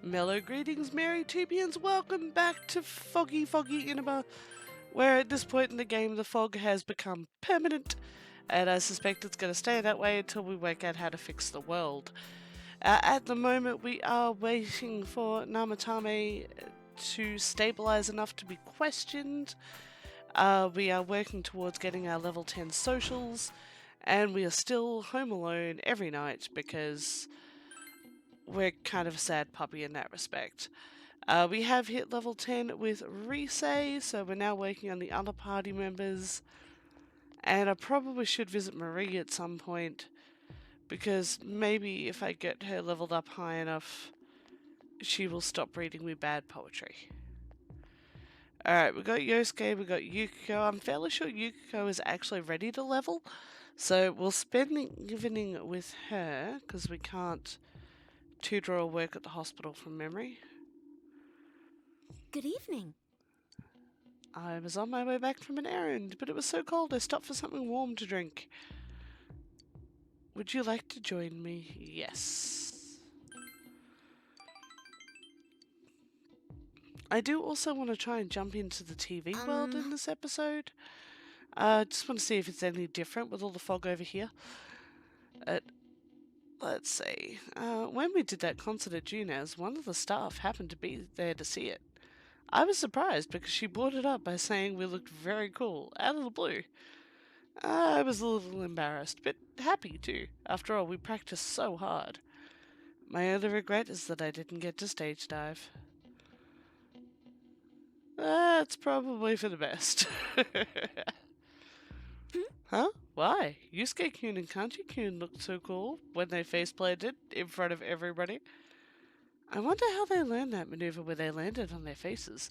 Mellow greetings, merry Tubians. Welcome back to Foggy Inaba, where at this point in the game the fog has become permanent, and I suspect it's going to stay that way until we work out how to fix the world. At the moment, we are waiting for Namatame to stabilize enough to be questioned. We are working towards getting our level 10 socials, and we are still home alone every night because we're kind of a sad puppy in that respect. We have hit level 10 with Risei, so we're now working on the other party members. And I probably should visit Marie at some point, because maybe if I get her leveled up high enough, she will stop reading me bad poetry. Alright, we got Yosuke, we got Yukiko. I'm fairly sure Yukiko is actually ready to level, so we'll spend the evening with her, because we can't tutor or work at the hospital from memory. Good evening. I was on my way back from an errand, but it was so cold I stopped for something warm to drink. Would you like to join me? Yes. I do also want to try and jump into the TV world in this episode. Just want to see if it's any different with all the fog over here. Let's see. When we did that concert at June's, one of the staff happened to be there to see it. I was surprised because she brought it up by saying we looked very cool, out of the blue. I was a little embarrassed, but happy too. After all, we practiced so hard. My only regret is that I didn't get to stage dive. That's probably for the best. Huh? Why? Yusuke-kun and Kanji-kun looked so cool when they faceplanted in front of everybody. I wonder how they learned that maneuver where they landed on their faces.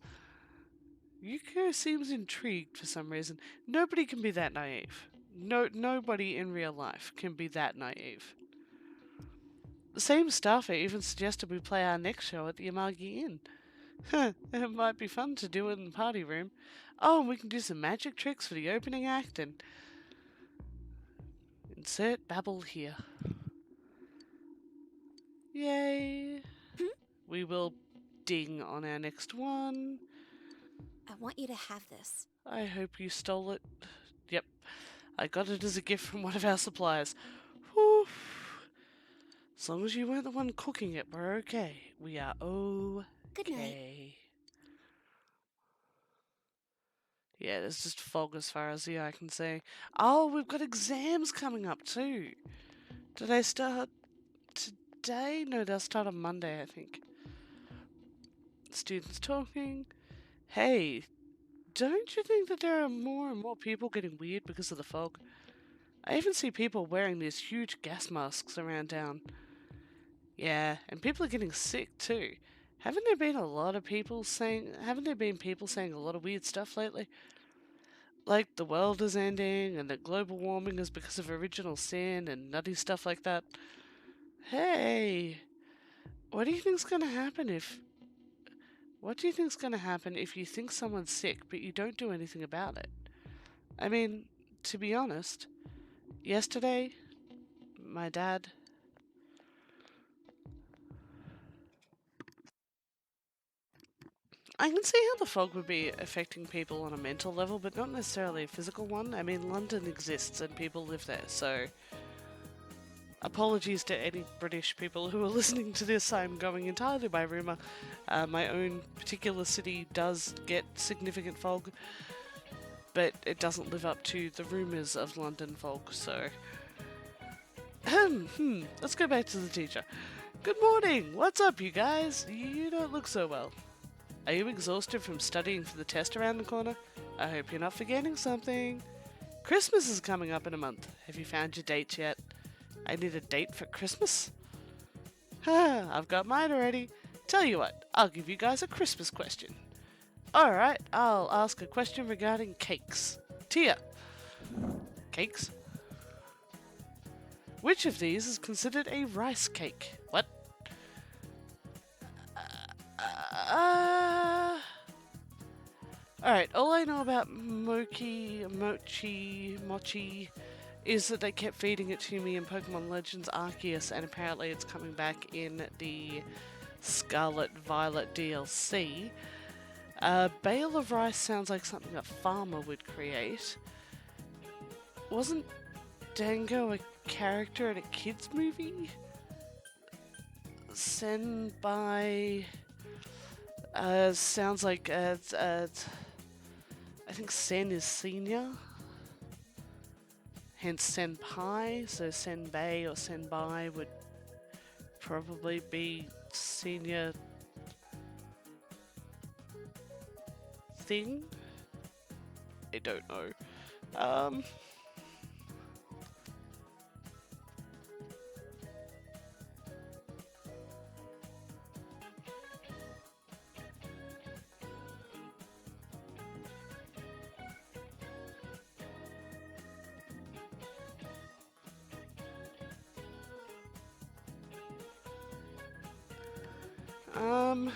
Yuko seems intrigued for some reason. Nobody can be that naive. Nobody in real life can be that naive. The same staffer even suggested we play our next show at the Amagi Inn. It might be fun to do it in the party room. Oh, and we can do some magic tricks for the opening act and insert babble here. Yay! We will ding on our next one. I want you to have this. I hope you stole it. Yep, I got it as a gift from one of our suppliers. Whew. As long as you weren't the one cooking it, we're okay. We are okay. Good night. Yeah, there's just fog as far as the eye can see. Oh, we've got exams coming up too. Do they start today? No, they'll start on Monday, I think. Students talking. Hey, don't you think that there are more and more people getting weird because of the fog? I even see people wearing these huge gas masks around town. Yeah, and people are getting sick too. Haven't there been people saying a lot of weird stuff lately? Like the world is ending and that global warming is because of original sin and nutty stuff like that. Hey, what do you think's gonna happen if you think someone's sick but you don't do anything about it? I mean, to be honest, yesterday, my dad... I can see how the fog would be affecting people on a mental level, but not necessarily a physical one. I mean, London exists and people live there, so... Apologies to any British people who are listening to this, I'm going entirely by rumour. My own particular city does get significant fog, but it doesn't live up to the rumours of London fog, so... Let's go back to the teacher. Good morning! What's up, you guys? You don't look so well. Are you exhausted from studying for the test around the corner? I hope you're not forgetting something. Christmas is coming up in a month. Have you found your dates yet? I need a date for Christmas? I've got mine already. Tell you what, I'll give you guys a Christmas question. Alright, I'll ask a question regarding cakes. Tia. Cakes? Which of these is considered a rice cake? What? Alright, all I know about mochi, is that they kept feeding it to me in Pokemon Legends Arceus, and apparently it's coming back in the Scarlet Violet DLC. A bale of rice sounds like something a farmer would create. Wasn't Dango a character in a kids movie? Senbai sounds like I think Sen is senior, hence senpai. So senbei or senbai would probably be senior thing. I don't know. Um, um,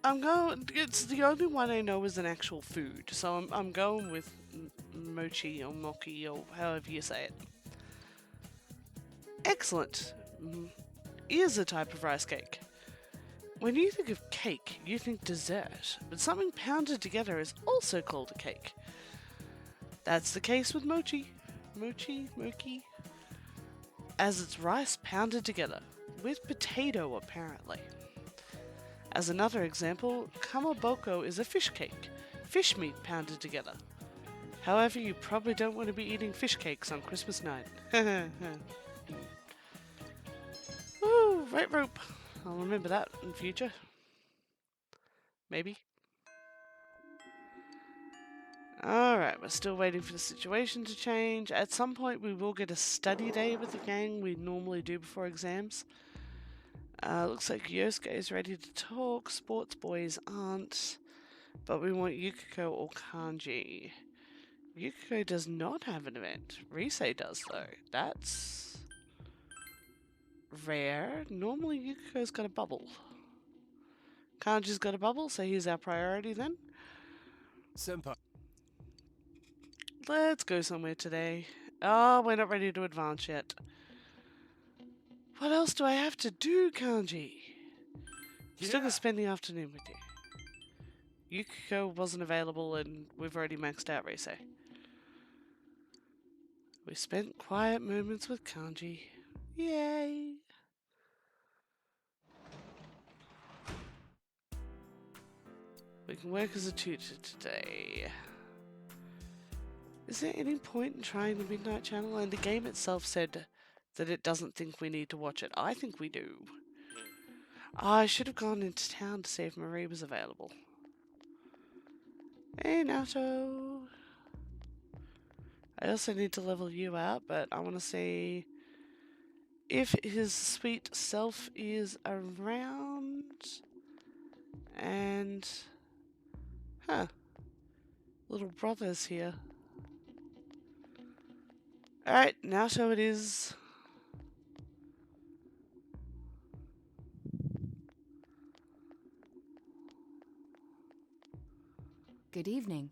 I'm going. It's the only one I know is an actual food, so I'm going with mochi or mochi or however you say it. Excellent. Is a type of rice cake. When you think of cake, you think dessert, but something pounded together is also called a cake. That's the case with mochi. Mochi, as it's rice pounded together, with potato apparently. As another example, kamaboko is a fish cake, fish meat pounded together. However, you probably don't want to be eating fish cakes on Christmas night. Ooh, right rope. I'll remember that in future. Maybe. Alright, we're still waiting for the situation to change. At some point we will get a study day with the gang we normally do before exams. Looks like Yosuke is ready to talk. Sports boys aren't. But we want Yukiko or Kanji. Yukiko does not have an event. Rise does though. That's rare. Normally Yukiko's got a bubble. Kanji's got a bubble, so he's our priority then. Senpai. Let's go somewhere today. Oh, we're not ready to advance yet. What else do I have to do, Kanji? I'm still gonna spend the afternoon with you. Yukiko wasn't available and we've already maxed out Rise. We spent quiet moments with Kanji. Yay! We can work as a tutor today. Is there any point in trying the Midnight Channel? And the game itself said that it doesn't think we need to watch it. I think we do. I should have gone into town to see if Marie was available. Hey, Nato. I also need to level you out, but I want to see if his sweet self is around. And... Huh. Little brother's here. Alright, Nato it is. Good evening.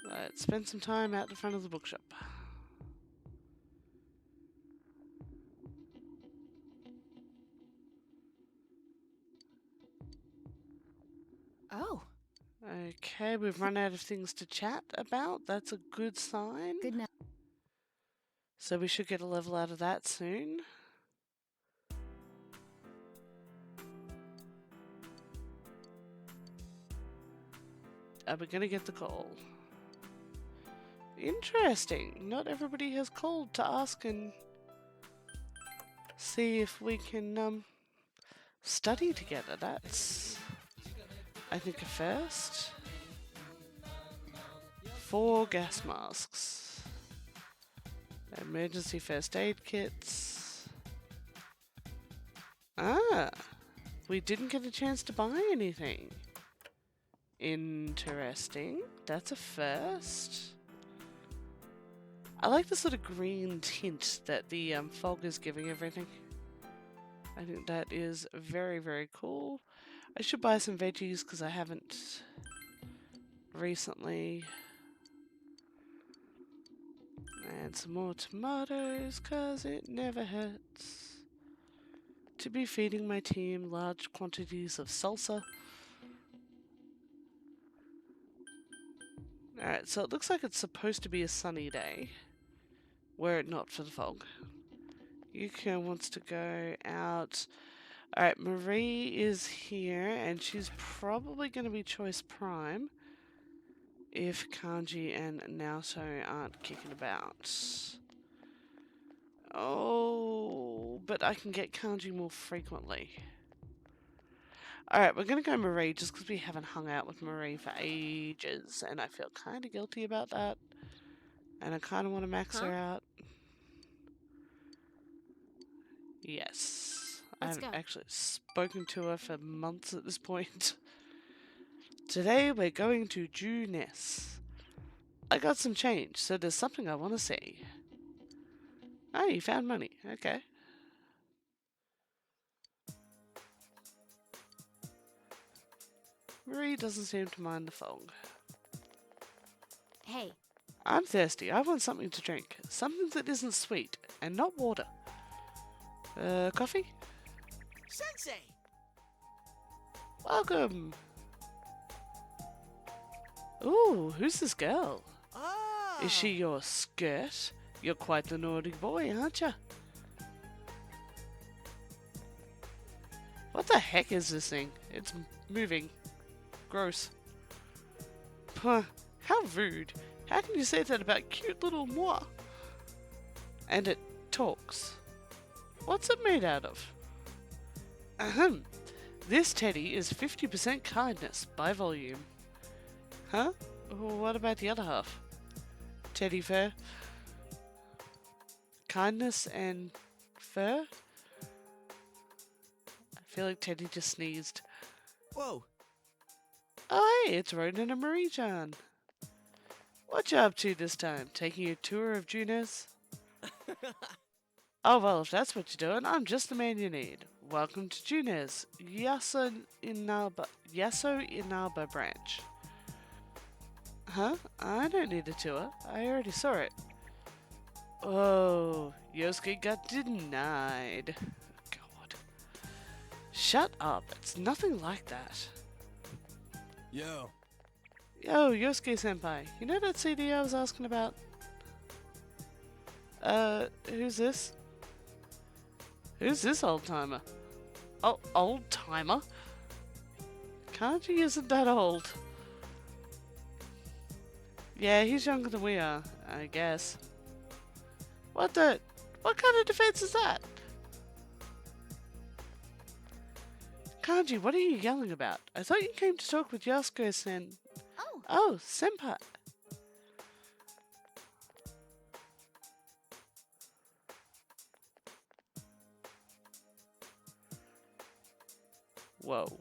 Let's spend some time out the front of the bookshop. Oh, Okay, we've run out of things to chat about. That's a good sign. good night. So we should get a level out of that soon. Are we gonna get the call? Interesting. Not everybody has called to ask and see if we can study together. That's, I think, a first. 4 gas masks. Emergency first aid kits. Ah, we didn't get a chance to buy anything. Interesting. That's a first. I like the sort of green tint that the fog is giving everything. I think that is very, very cool. I should buy some veggies because I haven't recently. And some more tomatoes, cause it never hurts to be feeding my team large quantities of salsa. Alright, so it looks like it's supposed to be a sunny day, were it not for the fog. Yuko wants to go out. Alright, Marie is here, and she's probably going to be choice prime if Kanji and Naoto aren't kicking about. Oh, but I can get Kanji more frequently. Alright, we're going to go Marie just because we haven't hung out with Marie for ages, and I feel kind of guilty about that. And I kind of want to max her out. Yes. I Let's haven't go. actually spoken to her for months at this point. Today we're going to Juness. I got some change, so there's something I want to see. Oh, you found money. Okay. Marie doesn't seem to mind the fog. Hey, I'm thirsty. I want something to drink. Something that isn't sweet and not water. Coffee? Sensei! Welcome! Ooh, who's this girl? Ah! Is she your skirt? You're quite the naughty boy, aren't you? What the heck is this thing? It's moving. Gross. Puh, how rude. How can you say that about cute little moi? And it talks. What's it made out of? Ahem. This teddy is 50% kindness by volume. Huh? What about the other half? Teddy fur? Kindness and fur? I feel like Teddy just sneezed. Whoa! Oh hey, it's Ronan and Marie-chan. What you up to this time? Taking a tour of Juness? Oh well, if that's what you're doing, I'm just the man you need. Welcome to Juness, Yaso Inaba branch. Huh? I don't need a tour. I already saw it. Oh, Yosuke got denied. God. Shut up. It's nothing like that. Yo. Yo, Yosuke-senpai. You know that CD I was asking about? Who's this? Who's this old-timer? Oh, old-timer? Kanji isn't that old. Yeah, he's younger than we are, I guess. What kind of defense is that? Kanji, what are you yelling about? I thought you came to talk with Yasuko-sen. oh, Oh, senpai. Whoa.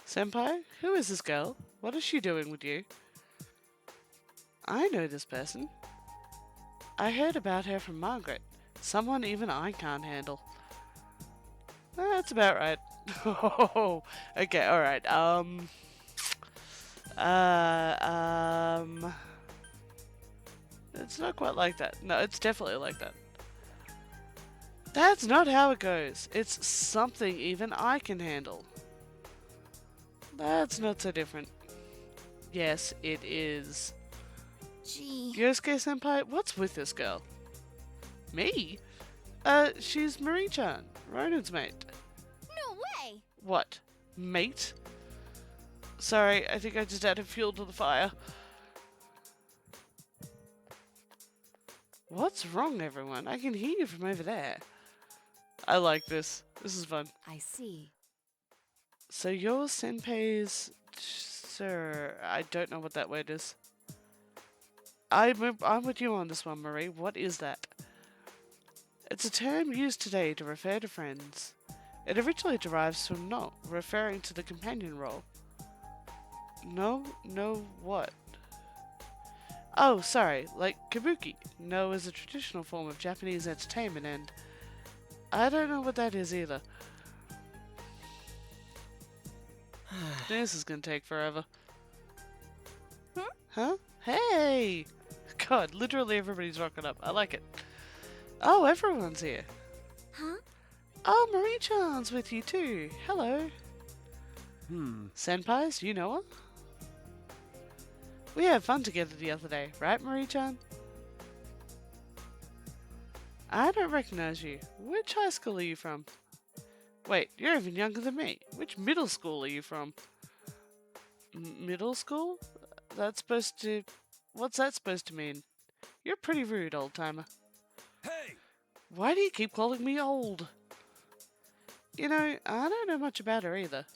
Senpai, who is this girl? What is she doing with you? I know this person. I heard about her from Margaret. Someone even I can't handle. That's about right. Oh, okay, alright. It's not quite like that. No, it's definitely like that. That's not how it goes. It's something even I can handle. That's not so different. Yes, it is. gee. Yosuke-senpai, what's with this girl? Me? She's Marie-chan, Ronan's mate. No way! What? Mate? Sorry, I think I just added fuel to the fire. What's wrong, everyone? I can hear you from over there. I like this. This is fun. I see. So you're senpai's... Sir, I don't know what that word is. I'm with you on this one, Marie. What is that? It's a term used today to refer to friends. It originally derives from no, referring to the companion role. No what? Oh, sorry, like kabuki. No is a traditional form of Japanese entertainment and I don't know what that is either. This is gonna take forever. Huh? Hey! god, literally everybody's rocking up. I like it. Oh, everyone's here. Huh? Oh, Marie-chan's with you too. Hello. Hmm. Senpais, you know her? We had fun together the other day, right, Marie-chan? I don't recognize you. Which high school are you from? Wait, you're even younger than me. Which middle school are you from? Middle school? That's supposed to... What's that supposed to mean? You're pretty rude, old-timer. Hey! Why do you keep calling me old? You know, I don't know much about her either.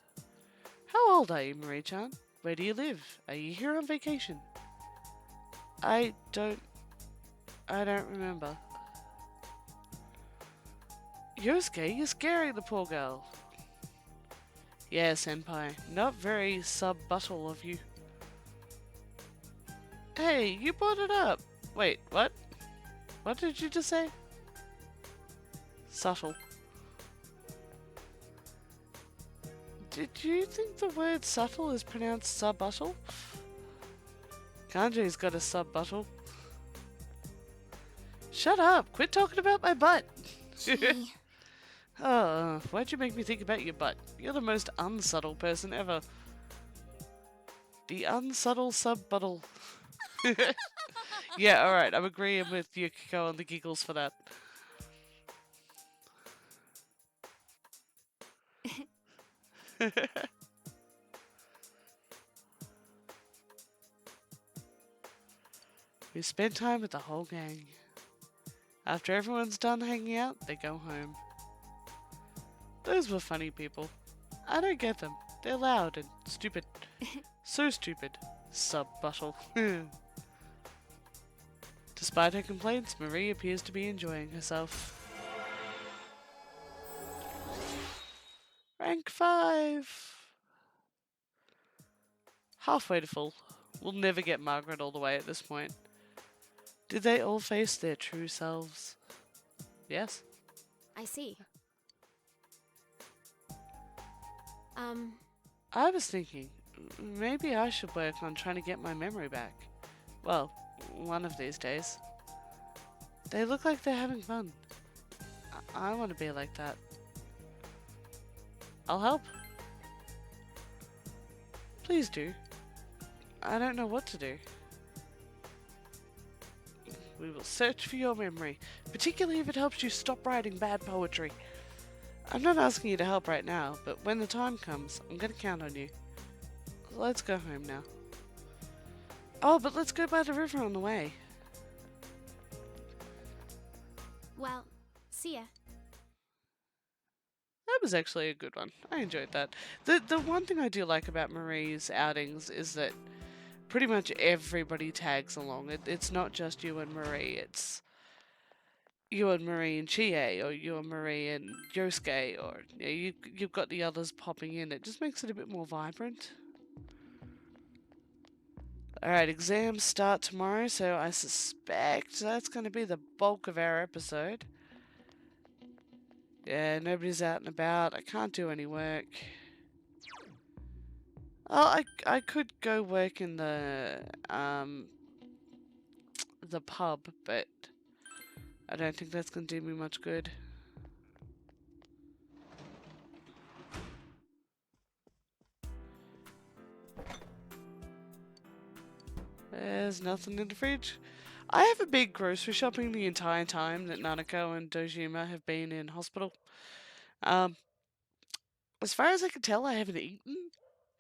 How old are you, Marie-chan? Where do you live? Are you here on vacation? I don't remember. Yosuke, you're scaring the poor girl. Yeah, senpai. Not very sub-buttle of you. Hey, you brought it up. Wait, what? What did you just say? Subtle. Did you think the word subtle is pronounced sub-buttle? Kanji's got a sub-buttle. Shut up! Quit talking about my butt! Gee. Oh, why'd you make me think about your butt? You're the most unsubtle person ever. The unsubtle sub-buttle. Yeah, alright, I'm agreeing with Yukiko on the giggles for that. We spend time with the whole gang. After everyone's done hanging out, they go home. Those were funny people. I don't get them. They're loud and stupid. So stupid. Sub-buttle. Despite her complaints, Marie appears to be enjoying herself. Rank 5! Halfway to full. We'll never get Margaret all the way at this point. Did they all face their true selves? Yes. I see. I was thinking, maybe I should work on trying to get my memory back. Well, one of these days. They look like they're having fun. I want to be like that. I'll help. Please do. I don't know what to do. We will search for your memory, particularly if it helps you stop writing bad poetry. I'm not asking you to help right now, but when the time comes, I'm going to count on you. Let's go home now. Oh, but let's go by the river on the way. Well, see ya. That was actually a good one. I enjoyed that. The one thing I do like about Marie's outings is that pretty much everybody tags along. It's not just you and Marie, it's you and Marie and Chie, or you and Marie and Yosuke, or you've got the others popping in. It just makes it a bit more vibrant. Alright, exams start tomorrow, so I suspect that's going to be the bulk of our episode. Yeah, nobody's out and about. I can't do any work. Oh, I could go work in the pub, but I don't think that's going to do me much good. There's nothing in the fridge. I haven't been grocery shopping the entire time that Nanako and Dojima have been in hospital. As far as I can tell, I haven't eaten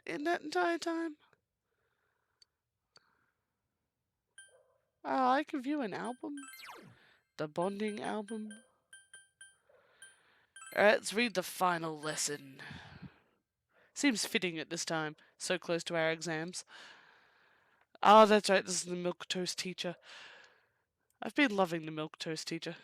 in that entire time. Oh, I can view an album. The bonding album. Alright, let's read the final lesson. Seems fitting at this time, so close to our exams. Oh, that's right, this is the milk toast teacher. I've been loving the milk toast teacher.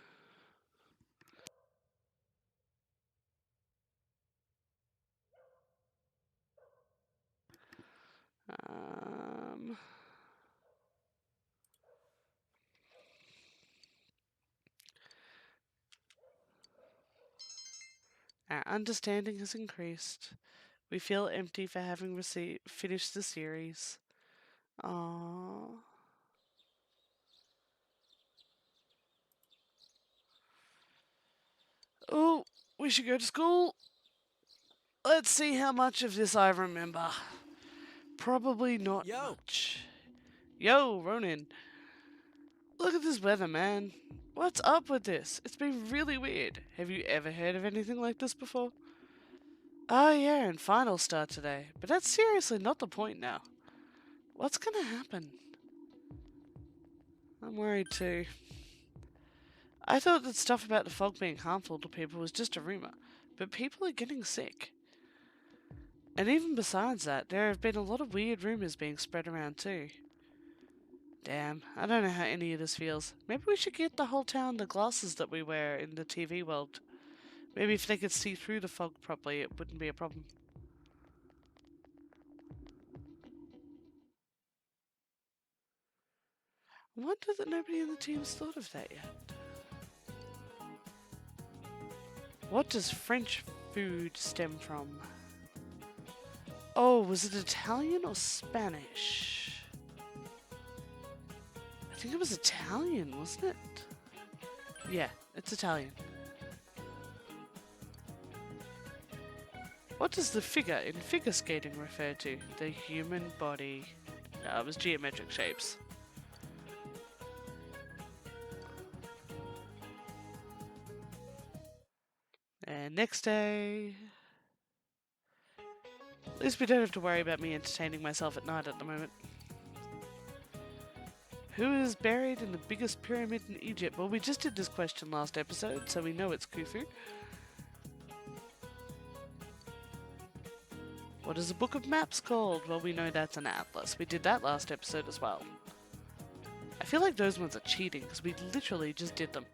Our understanding has increased. We feel empty for having finished the series. Aww. We should go to school. Let's see how much of this I remember. Probably not Yo. much. Yo, Ronan. Look at this weather, man. What's up with this? It's been really weird. Have you ever heard of anything like this before? Oh yeah, and finals start today. But that's seriously not the point now. What's gonna happen? I'm worried too. I thought that stuff about the fog being harmful to people was just a rumour, but people are getting sick. And even besides that, there have been a lot of weird rumours being spread around too. Damn, I don't know how any of this feels. Maybe we should get the whole town the glasses that we wear in the TV world. Maybe if they could see through the fog properly, it wouldn't be a problem. I wonder that nobody in the team's thought of that yet. What does French food stem from? Oh, was it Italian or Spanish? I think it was Italian, wasn't it? Yeah, it's Italian. What does the figure in figure skating refer to? The human body. No, it was geometric shapes. And next day... At least we don't have to worry about me entertaining myself at night at the moment. Who is buried in the biggest pyramid in Egypt? Well, we just did this question last episode, so we know it's Khufu. What is a book of maps called? Well, we know that's an atlas. We did that last episode as well. I feel like those ones are cheating, because we literally just did them.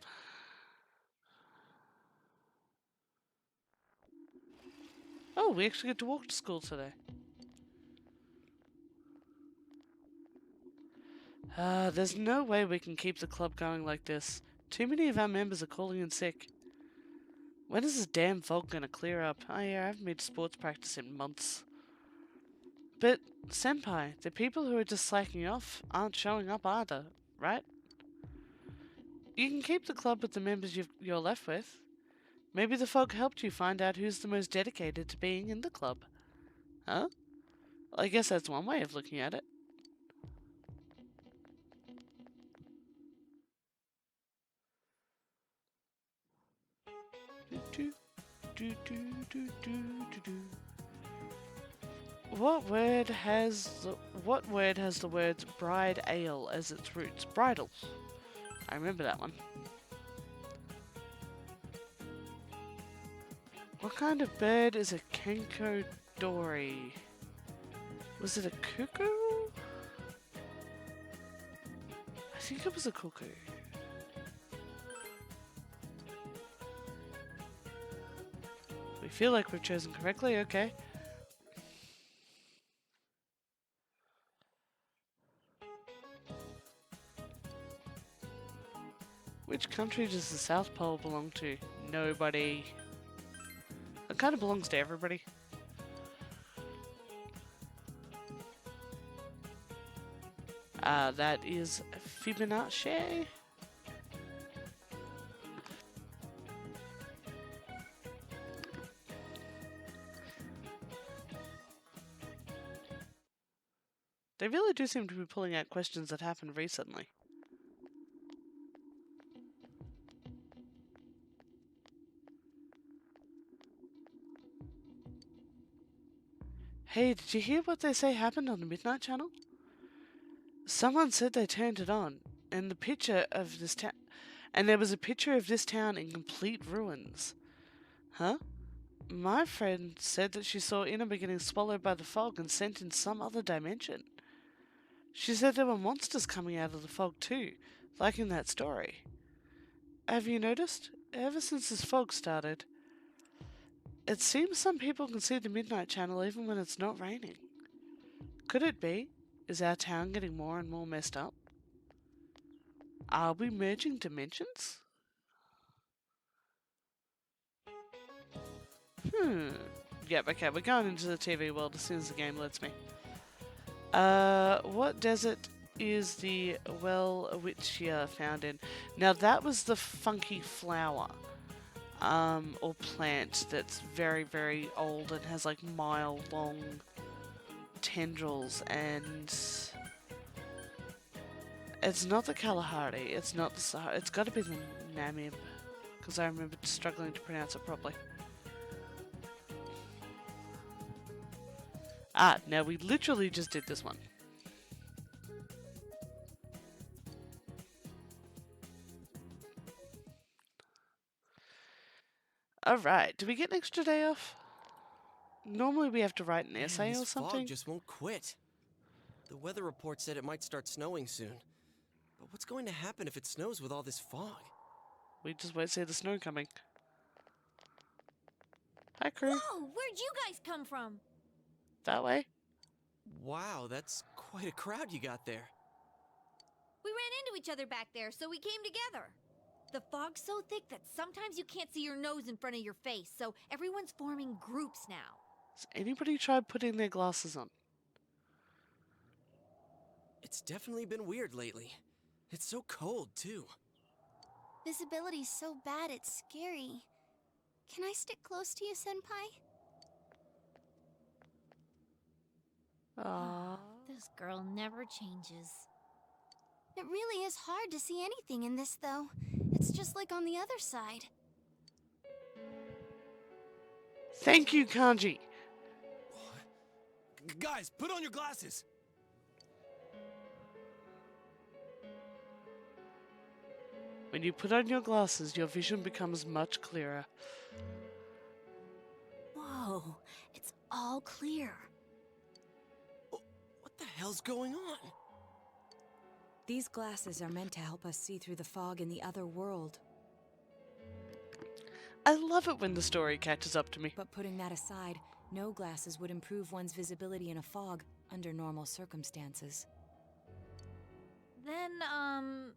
Oh, we actually get to walk to school today. There's no way we can keep the club going like this. Too many of our members are calling in sick. When is this damn fog gonna clear up? Oh yeah, I haven't been to sports practice in months. But, Senpai, the people who are just slacking off aren't showing up either, right? You can keep the club with the members you're left with. Maybe the fog helped you find out who's the most dedicated to being in the club. Huh? Well, I guess that's one way of looking at it. What word has the words bride ale as its roots? Bridal. I remember that one. What kind of bird is a kenko dory? Was it a cuckoo? I think it was a cuckoo. We feel like we've chosen correctly, okay. Which country does the South Pole belong to? Nobody. It kind of belongs to everybody. That is Fibonacci. They really do seem to be pulling out questions that happened recently. Hey, did you hear what they say happened on the Midnight Channel? Someone said they turned it on, and the picture of this town, and there was a picture of this town in complete ruins. Huh? My friend said that she saw Inaba getting swallowed by the fog and sent in some other dimension. She said there were monsters coming out of the fog too, like in that story. Have you noticed? Ever since this fog started, it seems some people can see the Midnight Channel even when it's not raining. Could it be? Is our town getting more and more messed up? Are we merging dimensions? Yep, okay, we're going into the TV world as soon as the game lets me. What desert is the well which you found in? Now that was the funky flower. or plant that's very, very old and has like mile-long tendrils, and it's not the Kalahari, it's not the Sahara, it's got to be the Namib, because I remember struggling to pronounce it properly. Ah, now we literally just did this one. Alright, do we get an extra day off? Normally we have to write an essay Man, or this something. fog just won't quit. The weather report said it might start snowing soon. But what's going to happen if it snows with all this fog? We just won't see the snow coming. Hi, crew. Whoa! Where'd you guys come from? That way? Wow, that's quite a crowd you got there. We ran into each other back there, so we came together. The fog's so thick that sometimes you can't see your nose in front of your face, so everyone's forming groups now. Has anybody tried putting their glasses on? It's definitely been weird lately. It's so cold, too. Visibility's so bad it's scary. Can I stick close to you, Senpai? Aww. This girl never changes. It really is hard to see anything in this, though. It's just like on the other side. Thank you, Kanji. Guys, put on your glasses! When you put on your glasses, your vision becomes much clearer. Whoa, it's all clear. What the hell's going on? These glasses are meant to help us see through the fog in the other world. I love it when the story catches up to me. But putting that aside, no glasses would improve one's visibility in a fog under normal circumstances. Then,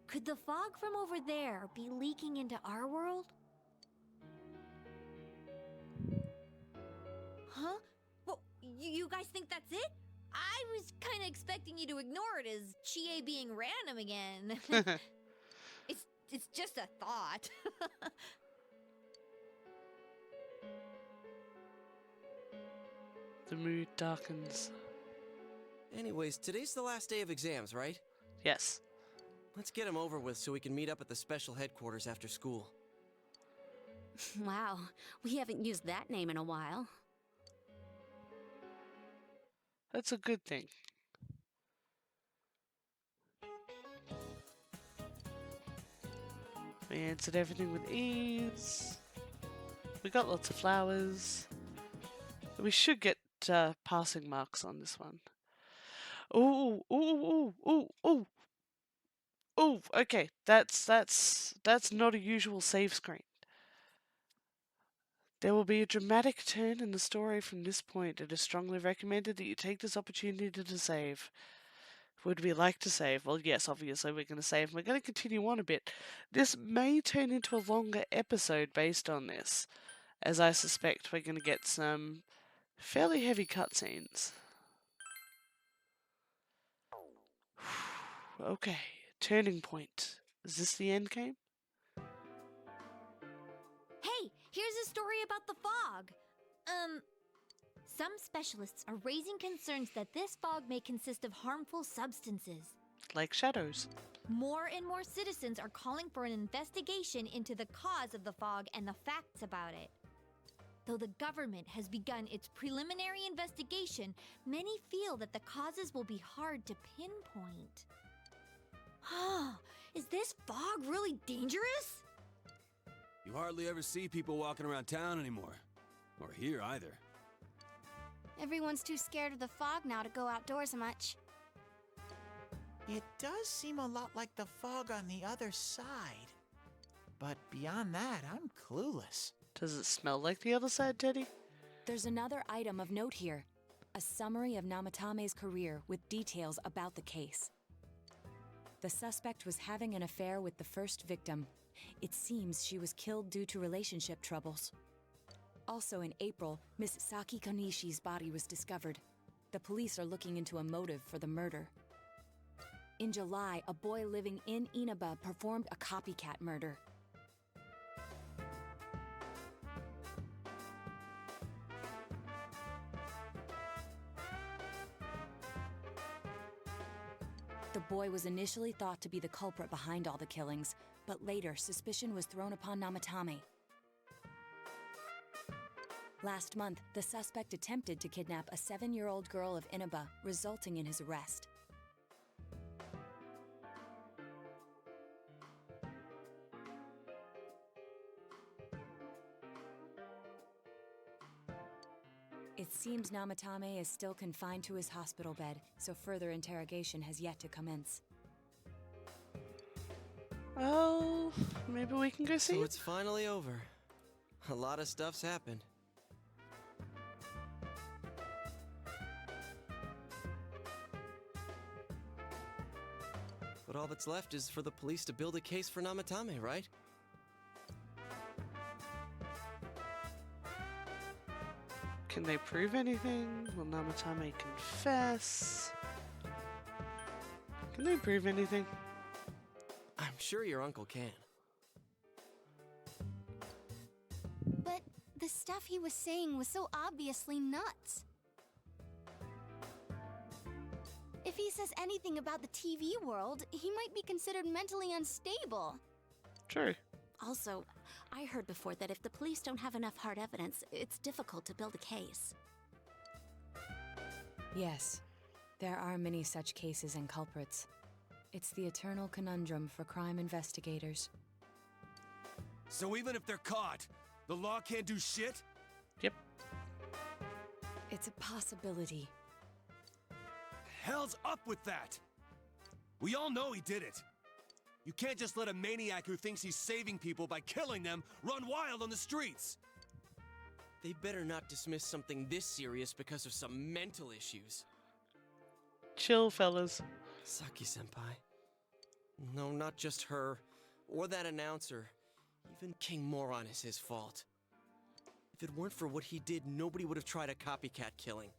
could the fog from over there be leaking into our world? Huh? Well, you guys think that's it? I was kind of expecting you to ignore it as Chie being random again. It's just a thought. The mood darkens. Anyways, today's the last day of exams, right? Yes. Let's get them over with so we can meet up at the special headquarters after school. Wow, we haven't used that name in a while. That's a good thing. We answered everything with ease. We got lots of flowers. We should get passing marks on this one. Ooh, ooh, ooh, ooh, ooh. Ooh, okay. That's not a usual save screen. There will be a dramatic turn in the story from this point. It is strongly recommended that you take this opportunity to save. Would we like to save? Well, yes, obviously we're going to save. We're going to continue on a bit. This may turn into a longer episode based on this, as I suspect we're going to get some fairly heavy cutscenes. Okay, turning point. Is this the end game? Hey, here's a story about the fog. Some specialists are raising concerns that this fog may consist of harmful substances. Like shadows. More and more citizens are calling for an investigation into the cause of the fog and the facts about it. Though the government has begun its preliminary investigation, many feel that the causes will be hard to pinpoint. Is this fog really dangerous? You hardly ever see people walking around town anymore. Or here either. Everyone's too scared of the fog now to go outdoors much. It does seem a lot like the fog on the other side. But beyond that, I'm clueless. Does it smell like the other side, Teddy? There's another item of note here. A summary of Namatame's career with details about the case. The suspect was having an affair with the first victim. It seems she was killed due to relationship troubles. Also in April, Miss Saki Konishi's body was discovered. The police are looking into a motive for the murder. In July, a boy living in Inaba performed a copycat murder. The boy was initially thought to be the culprit behind all the killings, but later suspicion was thrown upon Namatame. Last month, the suspect attempted to kidnap a 7-year-old girl of Inaba, resulting in his arrest. It seems Namatame is still confined to his hospital bed, so further interrogation has yet to commence. Well, maybe we can go see So it? it's finally over. A lot of stuff's happened. But all that's left is for the police to build a case for Namatame, right? Can they prove anything? Will Namatame confess? Can they prove anything? I'm sure your uncle can. But the stuff he was saying was so obviously nuts. If he says anything about the TV world, he might be considered mentally unstable. True. Also, I heard before that if the police don't have enough hard evidence, it's difficult to build a case. Yes, there are many such cases and culprits. It's the eternal conundrum for crime investigators. So even if they're caught, the law can't do shit? Yep. It's a possibility. Hell's up with that? We all know he did it. You can't just let a maniac who thinks he's saving people by killing them run wild on the streets. They better not dismiss something this serious because of some mental issues. Chill, fellas. Saki-senpai. No, not just her, or that announcer. Even King Moron is his fault. If it weren't for what he did, nobody would have tried a copycat killing.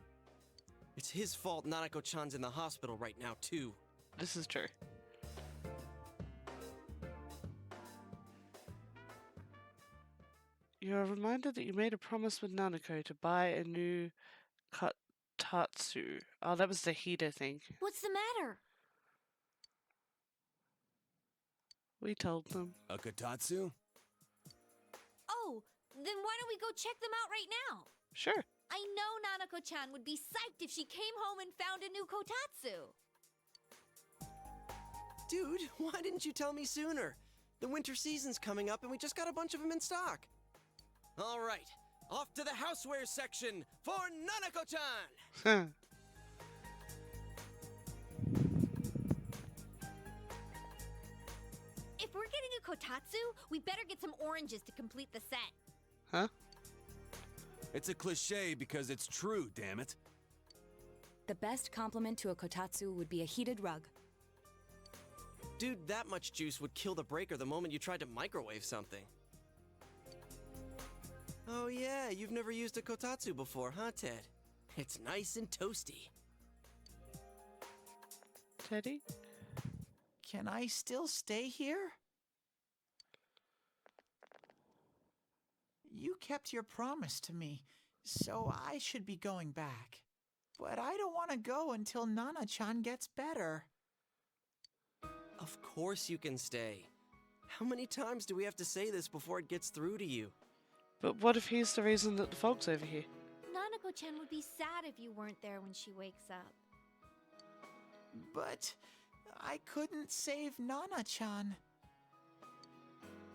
It's his fault Nanako-chan's in the hospital right now, too. This is true. You're reminded that you made a promise with Nanako to buy a new kotatsu. Oh, that was the heater thing. What's the matter? We told them. A Kotatsu? Oh, then why don't we go check them out right now? Sure. I know Nanako-chan would be psyched if she came home and found a new kotatsu. Dude, why didn't you tell me sooner? The winter season's coming up and we just got a bunch of them in stock. All right, off to the houseware section for Nanako-chan! Huh. If we're getting a kotatsu, we better get some oranges to complete the set. Huh? It's a cliche because it's true, damn it. The best compliment to a kotatsu would be a heated rug. Dude, that much juice would kill the breaker the moment you tried to microwave something. Oh yeah, you've never used a kotatsu before, huh, Ted? It's nice and toasty. Teddy? Can I still stay here? You kept your promise to me, so I should be going back. But I don't want to go until Nana-chan gets better. Of course you can stay. How many times do we have to say this before it gets through to you? But what if he's the reason that the fog's over here? Nanako-chan would be sad if you weren't there when she wakes up. But I couldn't save Nana-chan.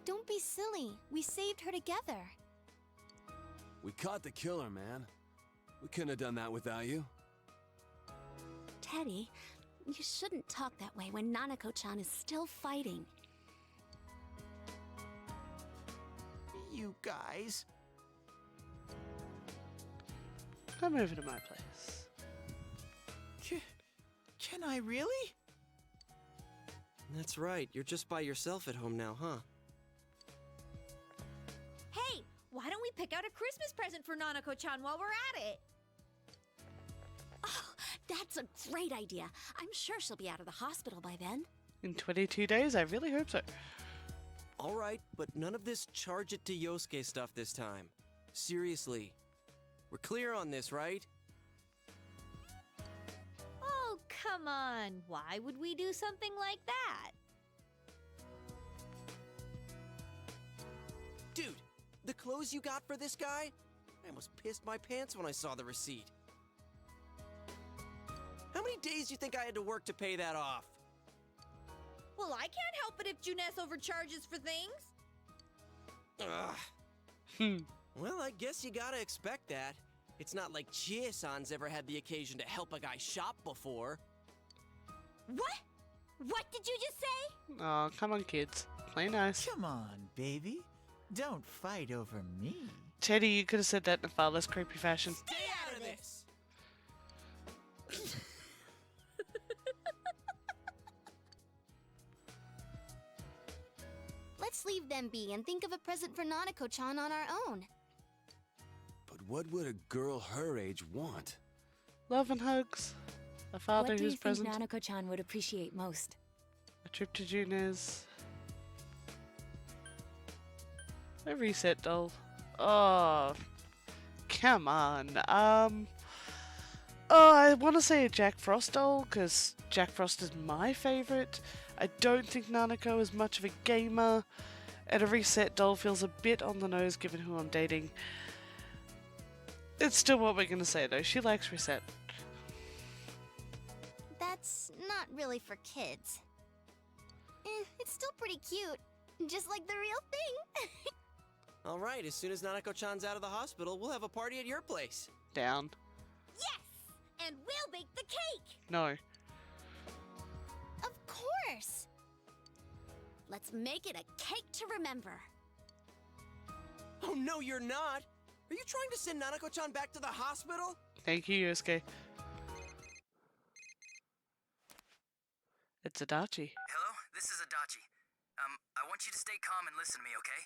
Don't be silly. We saved her together. We caught the killer, man. We couldn't have done that without you. Teddy, you shouldn't talk that way when Nanako-chan is still fighting. You guys. Come over to my place. Can I really? That's right, you're just by yourself at home now, huh? Hey, why don't we pick out a Christmas present for Nanako-chan while we're at it? Oh, that's a great idea. I'm sure she'll be out of the hospital by then. In 22 days, I really hope so. All right, but none of this charge it to Yosuke stuff this time. Seriously. We're clear on this, right? Oh, come Come on, why would we do something like that? Dude, the clothes you got for this guy? I almost pissed my pants when I saw the receipt. How many days do you think I had to work to pay that off? Well, I can't help it if Juness overcharges for things. Ugh. Well, I guess you gotta expect that. It's not like Chie-san's ever had the occasion to help a guy shop before. What? What did you just say? Oh, come on, kids. Play nice. Come on, baby. Don't fight over me. Teddy, you could have said that in a far less creepy fashion. Stay out of this! Let's leave them be and think of a present for Nanako-chan on our own. But what would a girl her age want? Love and hugs. A father What do you who's think present. Nanako-chan would appreciate most? A trip to Junez. A reset doll. Oh, come on. Oh, I want to say a Jack Frost doll, because Jack Frost is my favorite. I don't think Nanako is much of a gamer, and a reset doll feels a bit on the nose given who I'm dating. It's still what we're going to say, though. She likes reset. That's not really for kids. It's still pretty cute. Just like the real thing. Alright, as soon as Nanako-chan's out of the hospital, we'll have a party at your place. Down. Yes! And we'll bake the cake! No. Of course. Let's make it a cake to remember. Oh no, you're not! Are you trying to send Nanako-chan back to the hospital? Thank you, Yosuke. It's Adachi. Hello, this is Adachi. I want you to stay calm and listen to me, okay?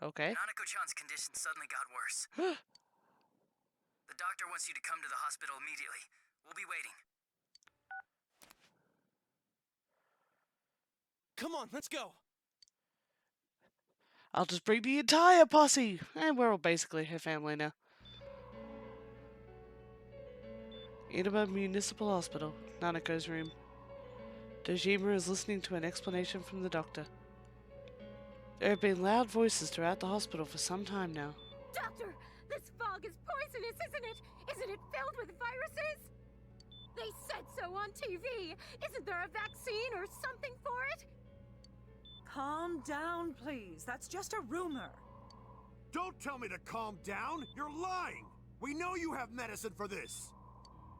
Okay. Nanako-chan's condition suddenly got worse. The doctor wants you to come to the hospital immediately. We'll be waiting. Come on, let's go! I'll just bring the entire posse! And we're all basically her family now. Inaba Municipal Hospital. Nanako's room. Dojima is listening to an explanation from the doctor. There have been loud voices throughout the hospital for some time now. Doctor, this fog is poisonous, isn't it? Isn't it filled with viruses? They said so on TV. Isn't there a vaccine or something for it? Calm down, please. That's just a rumor. Don't tell me to calm down! You're lying! We know you have medicine for this!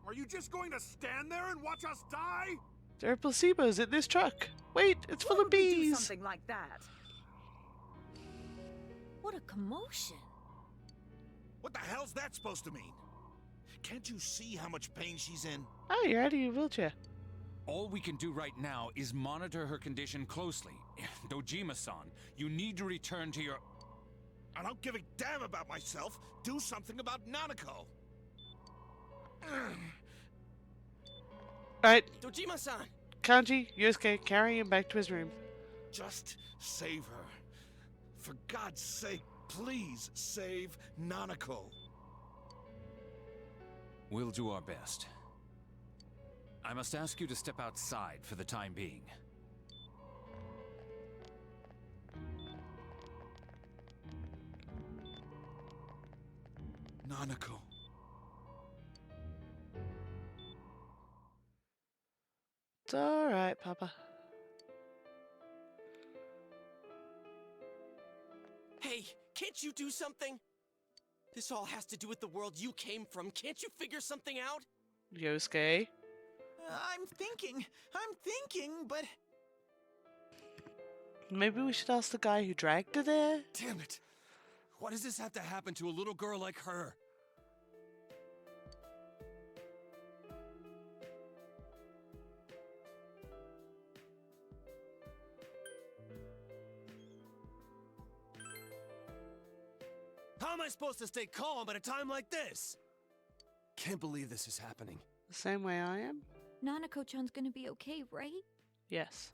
Are you just going to stand there and watch us die? There are placebos in this truck. Wait, it's full Why of would we do bees. something like that? What a commotion. What the hell's that supposed to mean? Can't you see how much pain she's in? Oh, you're out of your wheelchair. All we can do right now is monitor her condition closely. Dojima-san, you need to return to your... I don't give a damn about myself. Do something about Nanako. Alright, Dojima-san! Kanji, Yosuke, carry him back to his room. Just save her. For God's sake, please save Nanako. We'll do our best. I must ask you to step outside for the time being. Nanako. It's alright, Papa. Hey, can't you do something? This all has to do with the world you came from. Can't you figure something out? Yosuke. I'm thinking, but... Maybe we should ask the guy who dragged her there? Damn it! Why does this have to happen to a little girl like her? How am I supposed to stay calm at a time like this? Can't believe this is happening. The same way I am? Nanako-chan's gonna be okay, right? Yes.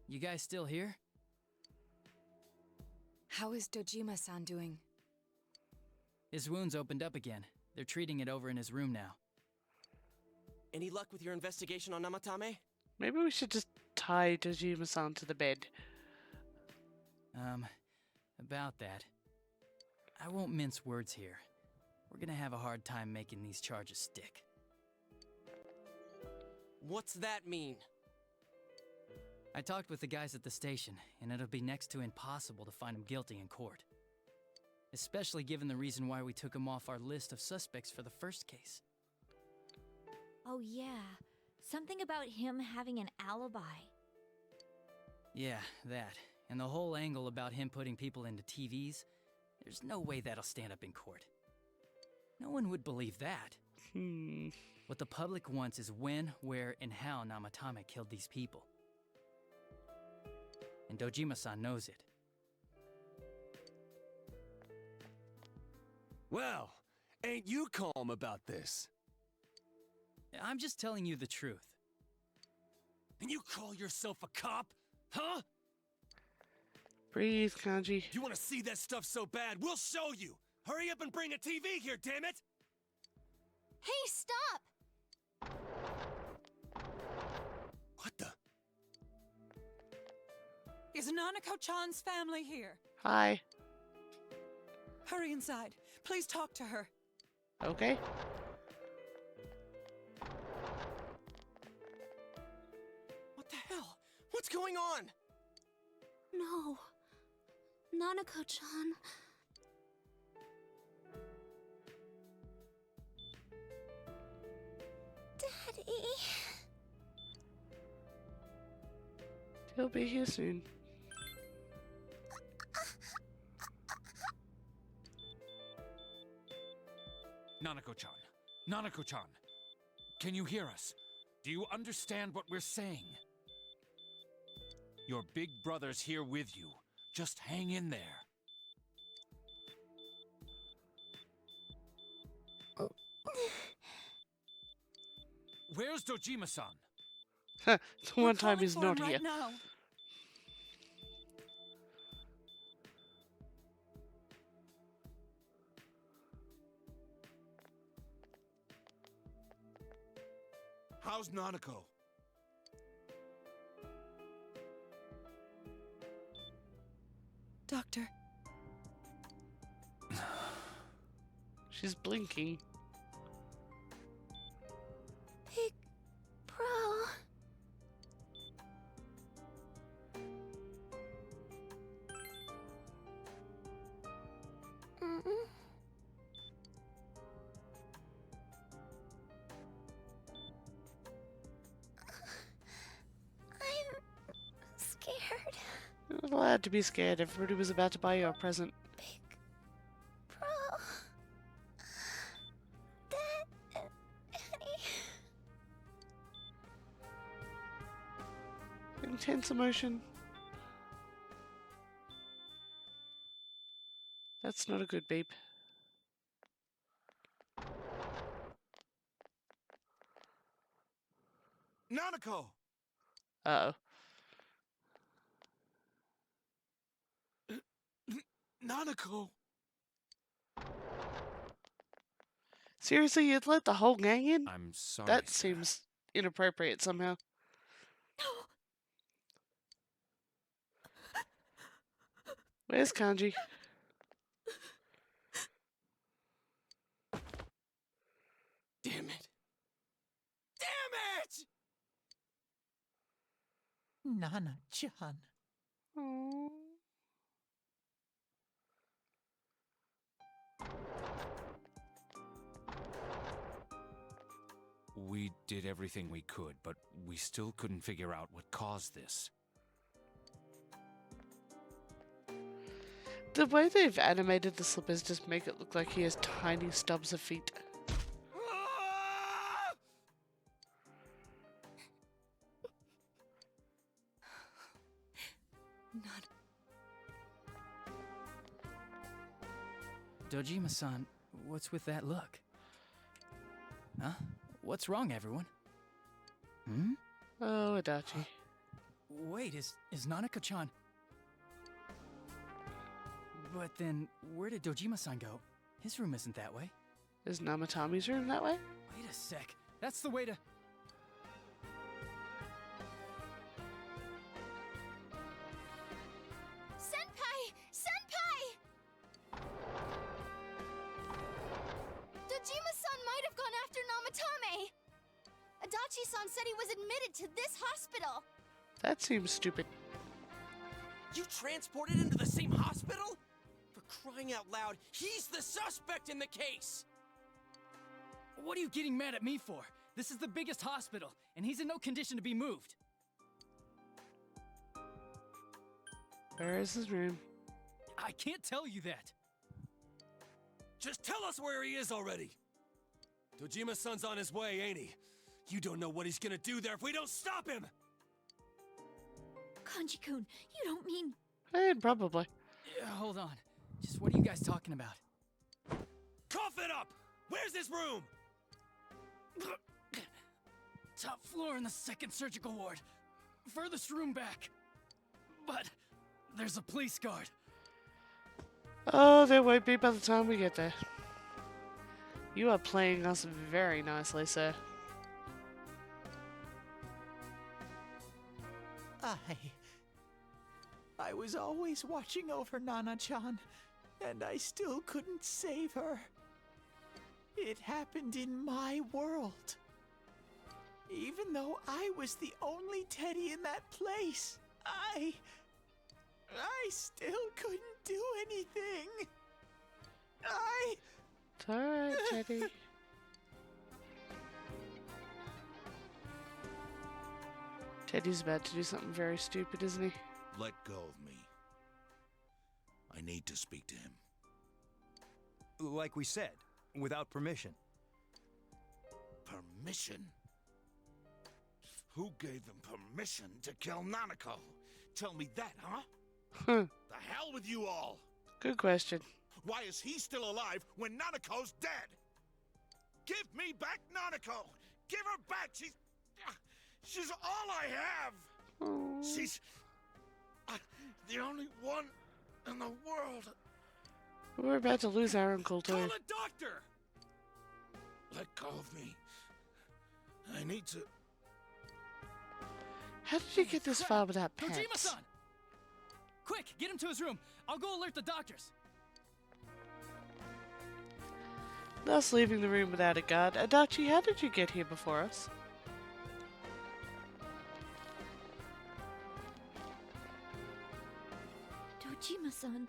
You guys still here? How is Dojima-san doing? His wounds opened up again. They're treating it over in his room now. Any luck with your investigation on Namatame? Maybe we should just tie Dojima-san to the bed. About that. I won't mince words here. We're gonna have a hard time making these charges stick. What's that mean? I talked with the guys at the station, and it'll be next to impossible to find him guilty in court. Especially given the reason why we took him off our list of suspects for the first case. Oh, yeah. Something about him having an alibi. Yeah, that. And the whole angle about him putting people into TVs, there's no way that'll stand up in court. No one would believe that. What the public wants is when, where, and how Namatame killed these people. And Dojima-san knows it. Well, ain't you calm about this? I'm just telling you the truth. And you call yourself a cop? Huh? Breathe, Kanji. You want to see that stuff so bad? We'll show you! Hurry up and bring a TV here, damn it! Hey, stop! What the? Is Nanako-chan's family here? Hi. Hurry inside. Please talk to her. Okay. What the hell? What's going on? No. Nanako-chan. Daddy. He'll be here soon. Nanako-chan. Nanako-chan. Can you hear us? Do you understand what we're saying? Your big brother's here with you. Just hang in there. Where's Dojima-san? The We're one time calling he's for him not here. right now. How's Nanako? Doctor. She's blinking. Big bro. I'm scared. You're not allowed to be scared. Everybody was about to buy you a present. Big bro. Dad and Annie. Intense emotion. That's not a good beep. Nanako! Uh-oh. Nanako! Seriously, you'd let the whole gang in? I'm sorry, That sir. seems inappropriate somehow. Where's Kanji? Damn it! Damn it! Nana-chan. Aww. We did everything we could, but we still couldn't figure out what caused this. The way they've animated the slippers just make it look like he has tiny stubs of feet. Dojima-san, what's with that look? Huh? What's wrong, everyone? Hmm? Oh, Adachi. Wait, is Nanako-chan... But then, where did Dojima-san go? His room isn't that way. Is Namatami's room that way? Wait a sec. That's the way to... Senpai! Senpai! Dojima-san might have gone after Namatame! Adachi-san said he was admitted to this hospital! That seems stupid. You transported him to the same hospital? For crying out loud, he's the suspect in the case! What are you getting mad at me for? This is the biggest hospital, and he's in no condition to be moved. Where is his room? I can't tell you that. Just tell us where he is already! Dojima-san's on his way, ain't he? You don't know what he's gonna do there if we don't stop him! Kanji-kun, you don't mean... Probably. Hold on. Just what are you guys talking about? Cough it up! Where's his room? Top floor in the second surgical ward. Furthest room back. But there's a police guard. Oh, there won't be by the time we get there. You are playing us very nicely, sir. I was always watching over Nana-chan, and I still couldn't save her. It happened in my world. Even though I was the only Teddy in that place, I still couldn't do anything. It's alright, Teddy. Teddy's about to do something very stupid, isn't he? Let go of me. I need to speak to him. Like we said, without permission. Permission? Who gave them permission to kill Nanako? Tell me that, huh? The hell with you all! Good question. Why is he still alive when Nanako's dead? Give me back Nanako! Give her back! She's all I have! Oh. She's the only one in the world. We're about to lose our uncle too. Call a doctor! Let go of me. I need to... How did you get this far without pants? Kojima-san! Quick, get him to his room. I'll go alert the doctors. Thus leaving the room without a guard. Adachi, how did you get here before us? Dojima-san,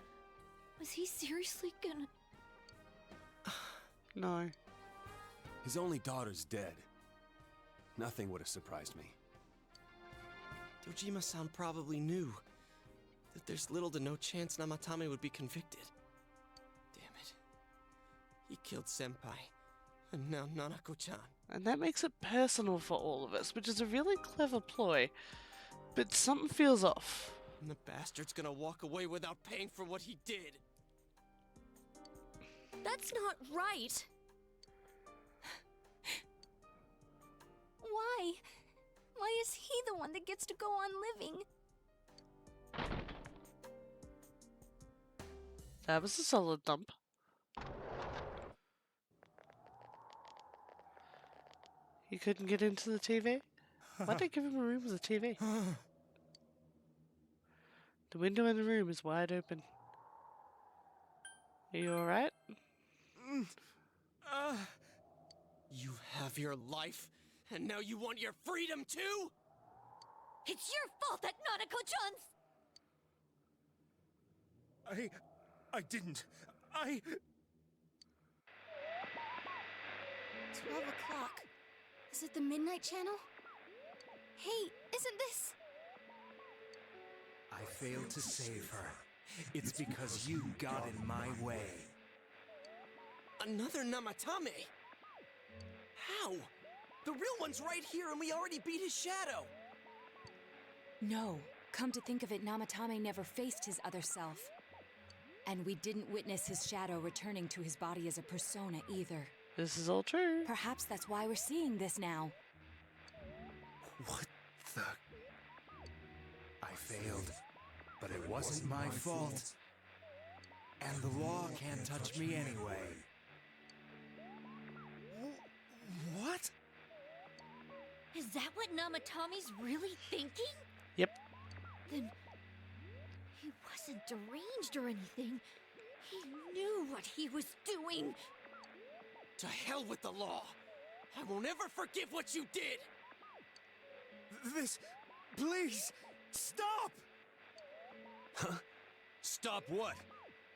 was he seriously gonna... No. His only daughter's dead. Nothing would have surprised me. Dojima-san probably knew that there's little to no chance Namatame would be convicted. Damn it. He killed Senpai, and now Nanako-chan. And that makes it personal for all of us, which is a really clever ploy. But something feels off. And the bastard's gonna walk away without paying for what he did. That's not right. Why? Why is he the one that gets to go on living? That was a solid thump. He couldn't get into the TV? Why'd they give him a room with a TV? The window in the room is wide open. Are you alright? You have your life, and now you want your freedom too? It's your fault that Nanako-chan's... I didn't. 12 o'clock. Is it the Midnight Channel? Hey, isn't this... I failed to save her. It's because you got in my way. Another Namatame? How? The real one's right here and we already beat his shadow! No. Come to think of it, Namatame never faced his other self. And we didn't witness his shadow returning to his body as a persona either. This is all true. Perhaps that's why we're seeing this now. What the... I failed, but it wasn't my fault. And the law can't touch me anyway. Is that what Namatomi's really thinking? Yep. Then he wasn't deranged or anything. He knew what he was doing. To hell with the law! I won't ever forgive what you did! This... Please! Stop! Huh? Stop what?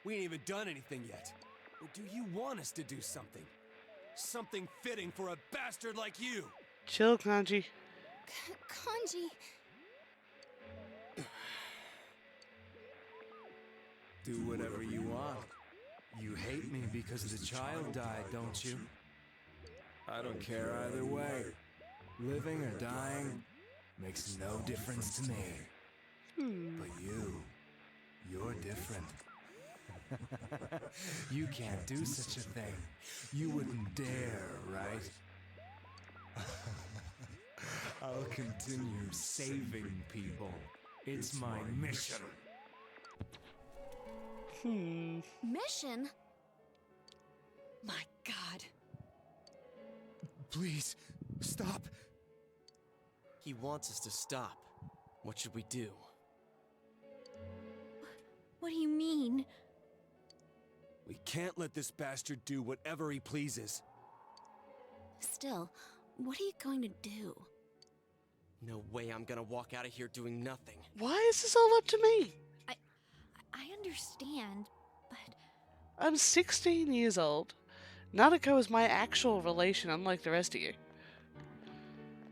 We ain't even done anything yet. Or do you want us to do something? Something fitting for a bastard like you! Chill, Kanji. Kanji... Do whatever you want. You hate me because the child died, don't you? I don't care either way. Living or dying makes no difference to me. But you're different. You can't do such a thing. You wouldn't dare, right? I'll continue saving people. It's my mission. Mission? My God. Please, stop. He wants us to stop. What should we do? What do you mean? We can't let this bastard do whatever he pleases. Still, what are you going to do? No way I'm gonna walk out of here doing nothing. Why is this all up to me? I understand, but... I'm 16 years old. Nanako is my actual relation, unlike the rest of you.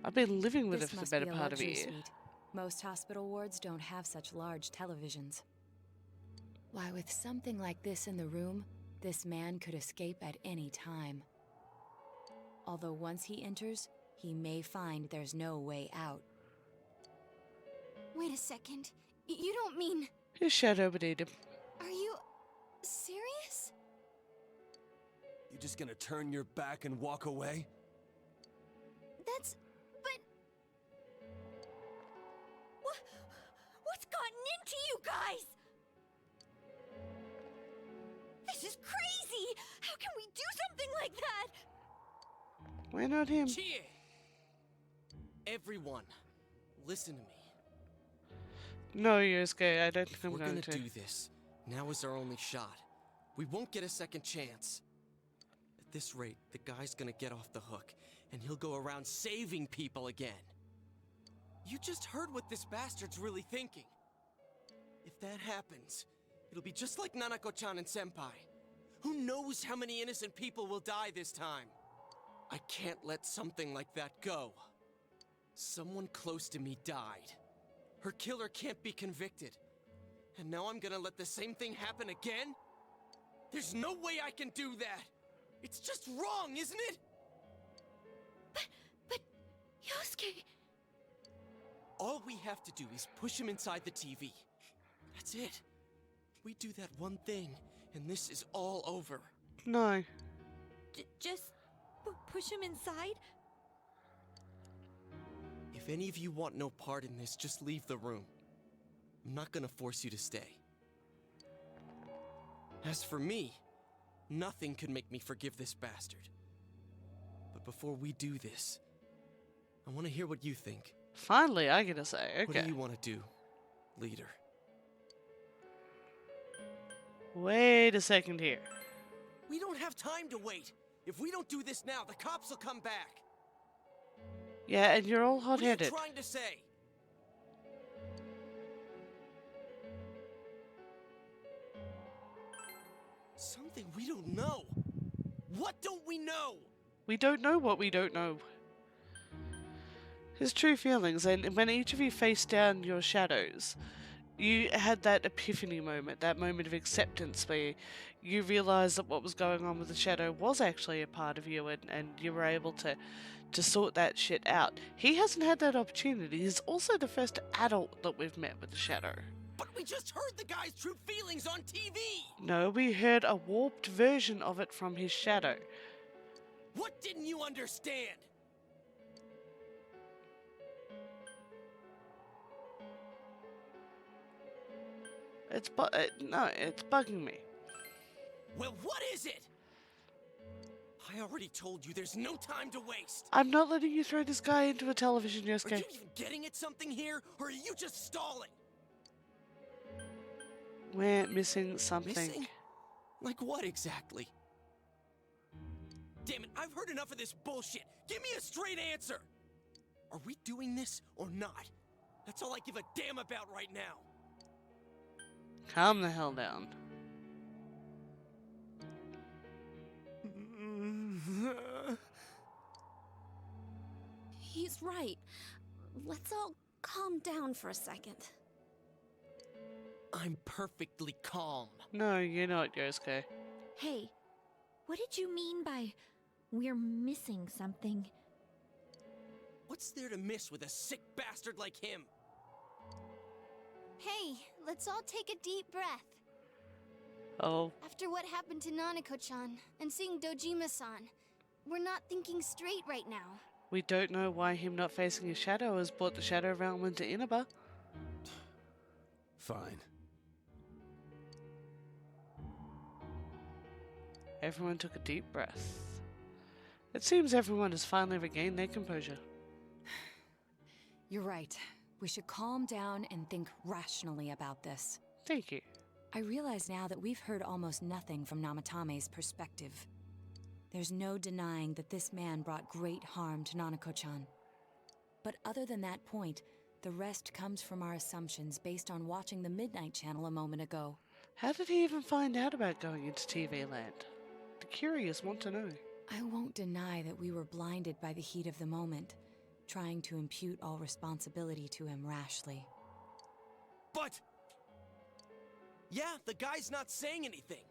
I've been living with her for the better part of a year. Suite. Most hospital wards don't have such large televisions. Why, with something like this in the room, this man could escape at any time. Although once he enters, he may find there's no way out. Wait a second. You don't mean... His shadow would eat him. Are you... serious? You just gonna turn your back and walk away? That's... but... What's gotten into you guys? This is crazy! How can we do something like that? Why not him? Chie! Everyone, listen to me. No, Yosuke, I don't think I'm We're going gonna to. do this. Now is our only shot. We won't get a second chance. At this rate, the guy's gonna get off the hook, and he'll go around saving people again. You just heard what this bastard's really thinking. If that happens, it'll be just like Nanako-chan and Senpai. Who knows how many innocent people will die this time? I can't let something like that go. Someone close to me died. Her killer can't be convicted. And now I'm gonna let the same thing happen again? There's no way I can do that! It's just wrong, isn't it? But... Yosuke... All we have to do is push him inside the TV. That's it. We do that one thing, and this is all over. No. Just... push him inside? If any of you want no part in this, just leave the room. I'm not gonna force you to stay. As for me, nothing could make me forgive this bastard. But before we do this, I want to hear what you think. Finally, I get to say, okay. What do you want to do, leader? Wait a second here. We don't have time to wait. If we don't do this now, the cops will come back. Yeah, and you're all hot-headed. What are you trying to say? Something we don't know. What don't we know? We don't know what we don't know. His true feelings, and when each of you faced down your shadows, you had that epiphany moment, that moment of acceptance where you realized that what was going on with the shadow was actually a part of you, and you were able to sort that shit out. He hasn't had that opportunity. He's also the first adult that we've met with the shadow. But we just heard the guy's true feelings on TV! No, we heard a warped version of it from his shadow. What didn't you understand? No, it's bugging me. Well, what is it? I I already told you there's no time to waste. I'm not letting you throw this guy into a television, Yosuke. Are you even getting at something here, or are you just stalling? We're missing something. Missing? Like what exactly? Damn it, I've heard enough of this bullshit. Give me a straight answer. Are we doing this or not? That's all I give a damn about right now. Calm the hell down. He's right. Let's all calm down for a second. I'm perfectly calm. No, you're not, Yosuke. Hey, what did you mean by we're missing something? What's there to miss with a sick bastard like him? Hey, let's all take a deep breath. Oh. After what happened to Nanako-chan and seeing Dojima-san, we're not thinking straight right now. We don't know why him not facing his shadow has brought the Shadow Realm into Inaba. Fine. Everyone took a deep breath. It seems everyone has finally regained their composure. You're right. We should calm down and think rationally about this. Thank you. I realize now that we've heard almost nothing from Namatame's perspective. There's no denying that this man brought great harm to Nanako-chan. But other than that point, the rest comes from our assumptions based on watching the Midnight Channel a moment ago. How did he even find out about going into TV land? The curious want to know. I won't deny that we were blinded by the heat of the moment, trying to impute all responsibility to him rashly. But... yeah, the guy's not saying anything.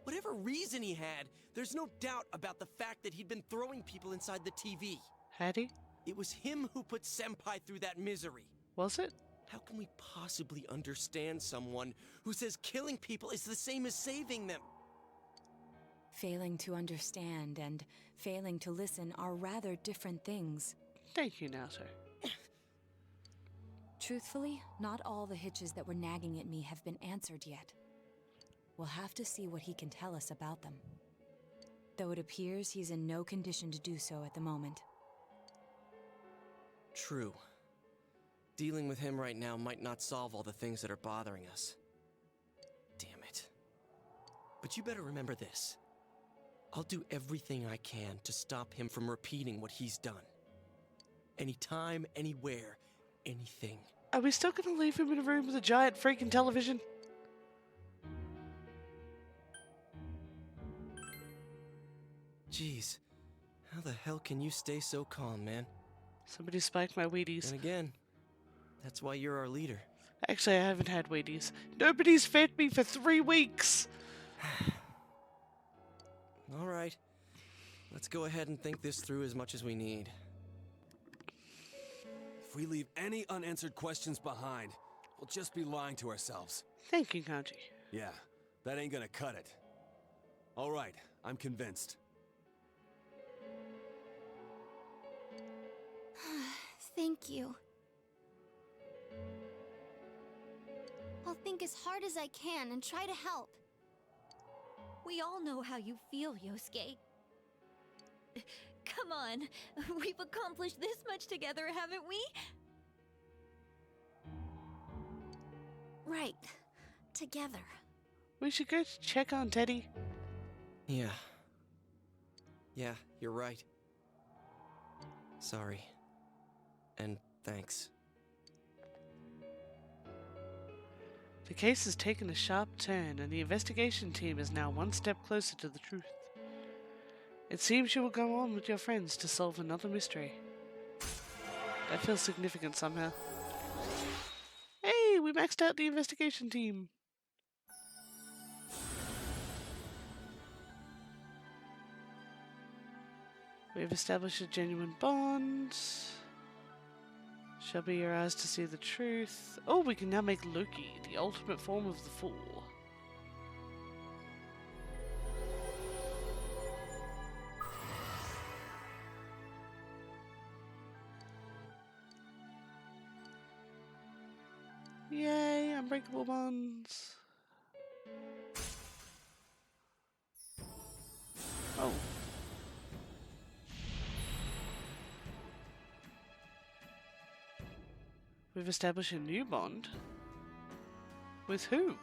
Whatever reason he had, there's no doubt about the fact that he'd been throwing people inside the TV. Had he? It was him who put Senpai through that misery. Was it? How can we possibly understand someone who says killing people is the same as saving them? Failing to understand and failing to listen are rather different things. Thank you, Naruto. Truthfully, not all the hitches that were nagging at me have been answered yet. We'll have to see what he can tell us about them. Though it appears he's in no condition to do so at the moment. True. Dealing with him right now might not solve all the things that are bothering us. Damn it. But you better remember this. I'll do everything I can to stop him from repeating what he's done. Anytime, anywhere, anything. Are we still gonna leave him in a room with a giant freaking television? Jeez, how the hell can you stay so calm, man? Somebody spiked my Wheaties. And again, that's why you're our leader. Actually, I haven't had Wheaties. Nobody's fed me for 3 weeks! All right. Let's go ahead and think this through as much as we need. If we leave any unanswered questions behind, we'll just be lying to ourselves. Thank you, Kanji. Yeah, that ain't gonna cut it. All right, I'm convinced. Thank you. I'll think as hard as I can and try to help. We all know how you feel, Yosuke. Come on, we've accomplished this much together, haven't we? Right. Together. We should go check on Teddy. Yeah. Yeah, you're right. Sorry. And thanks. The case has taken a sharp turn, and the investigation team is now one step closer to the truth. It seems you will go on with your friends to solve another mystery. That feels significant somehow. Hey, we maxed out the investigation team. We have established a genuine bond. Shall be your eyes to see the truth. Oh, we can now make Loki the ultimate form of the fool. Yay, unbreakable bonds. Oh. We've established a new bond. With who?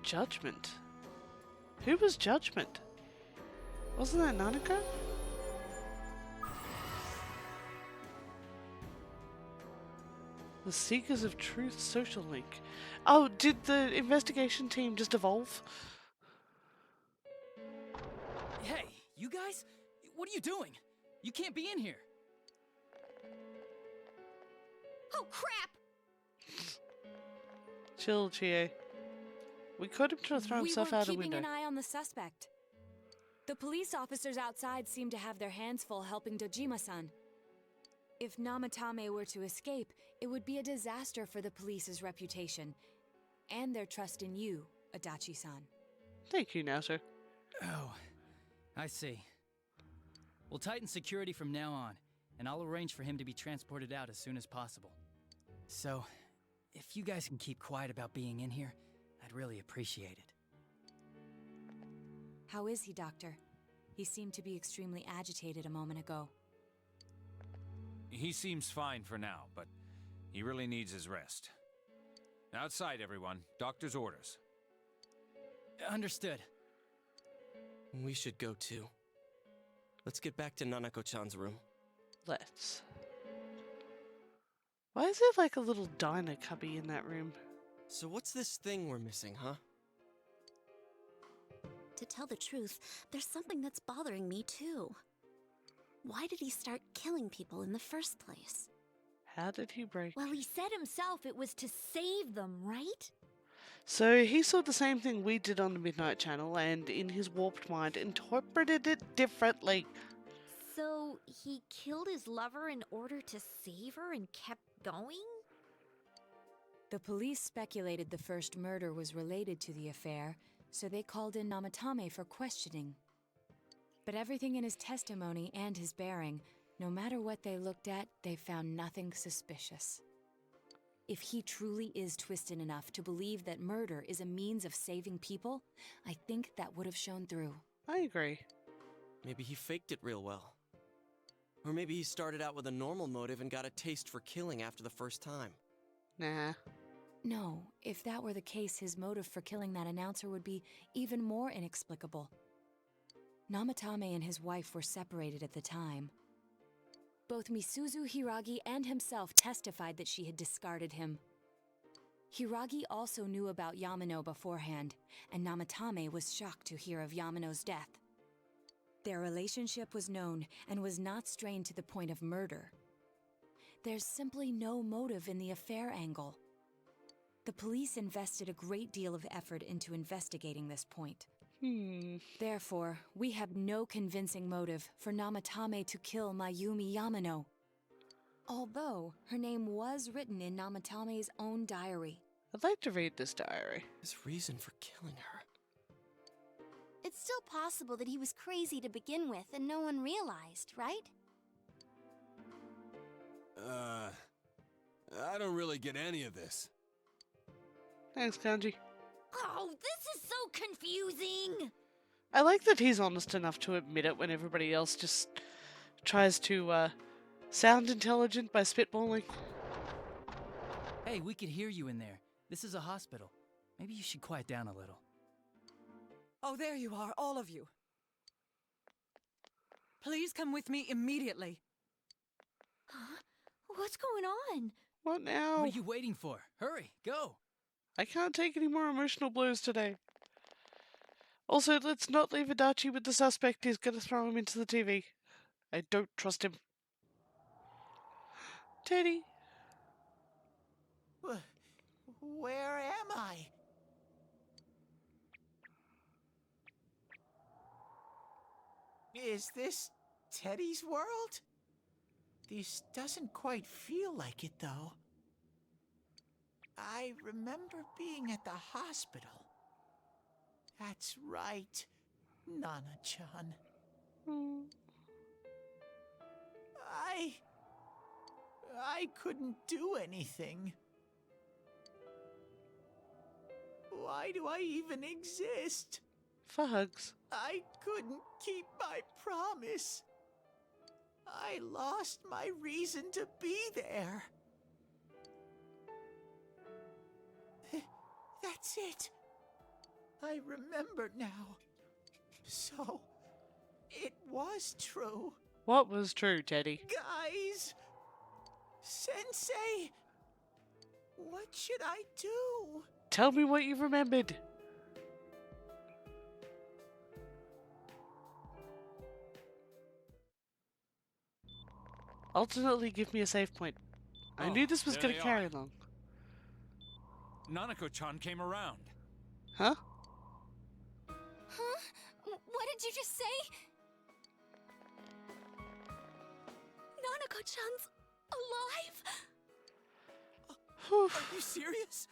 Judgment. Who was Judgment? Wasn't that Nanako? The Seekers of Truth social link. Oh, did the investigation team just evolve? Hey, you guys? What are you doing? You can't be in here. Oh, crap! Chill, Chie. We could have tried to throw himself out a window. We were keeping an eye on the suspect. The police officers outside seem to have their hands full helping Dojima-san. If Namatame were to escape, it would be a disaster for the police's reputation and their trust in you, Adachi-san. Thank you, Naoto. Oh, I see. We'll tighten security from now on, and I'll arrange for him to be transported out as soon as possible. So, if you guys can keep quiet about being in here, I'd really appreciate it. How is he, Doctor? He seemed to be extremely agitated a moment ago. He seems fine for now, but he really needs his rest. Outside, everyone. Doctor's orders. Understood. We should go too. Let's get back to Nanako-chan's room. Let's. Why is there like a little diner cubby in that room? So what's this thing we're missing, huh? To tell the truth, there's something that's bothering me too. Why did he start killing people in the first place? How did he break? Well, he said himself it was to save them, right? So he saw the same thing we did on the Midnight Channel and in his warped mind interpreted it differently. So he killed his lover in order to save her and kept going? The police speculated the first murder was related to the affair, so they called in Namatame for questioning. But everything in his testimony and his bearing, no matter what they looked at, they found nothing suspicious. If he truly is twisted enough to believe that murder is a means of saving people, I think that would have shown through. I agree. Maybe he faked it real well. Or maybe he started out with a normal motive and got a taste for killing after the first time. Nah. No, if that were the case, his motive for killing that announcer would be even more inexplicable. Namatame and his wife were separated at the time. Both Misuzu Hiragi and himself testified that she had discarded him. Hiragi also knew about Yamano beforehand, and Namatame was shocked to hear of Yamano's death. Their relationship was known and was not strained to the point of murder. There's simply no motive in the affair angle. The police invested a great deal of effort into investigating this point. Therefore, we have no convincing motive for Namatame to kill Mayumi Yamano. Although, her name was written in Namatame's own diary. I'd like to read this diary. His reason for killing her. It's still possible that he was crazy to begin with and no one realized, right? I don't really get any of this. Thanks, Kanji. Oh, this is so confusing! I like that he's honest enough to admit it when everybody else just tries to sound intelligent by spitballing. Hey, we could hear you in there. This is a hospital. Maybe you should quiet down a little. Oh, there you are, all of you. Please come with me immediately. Huh? What's going on? What now? What are you waiting for? Hurry, go! I can't take any more emotional blows today. Also, let's not leave Adachi with the suspect. He's gonna throw him into the TV. I don't trust him. Teddy. Where am I? Is this Teddy's world? This doesn't quite feel like it, though. I remember being at the hospital. That's right, Nana-chan. I couldn't do anything. Why do I even exist? For hugs. I couldn't keep my promise. I lost my reason to be there. That's it. I remember now. So, it was true. What was true, Teddy? Guys! Sensei! What should I do? Tell me what you remembered. Alternately, give me a save point. I knew this was there going to they carry are. long. Nanako-chan came around. Huh? Huh? What did you just say? Nanako-chan's alive? Are you serious?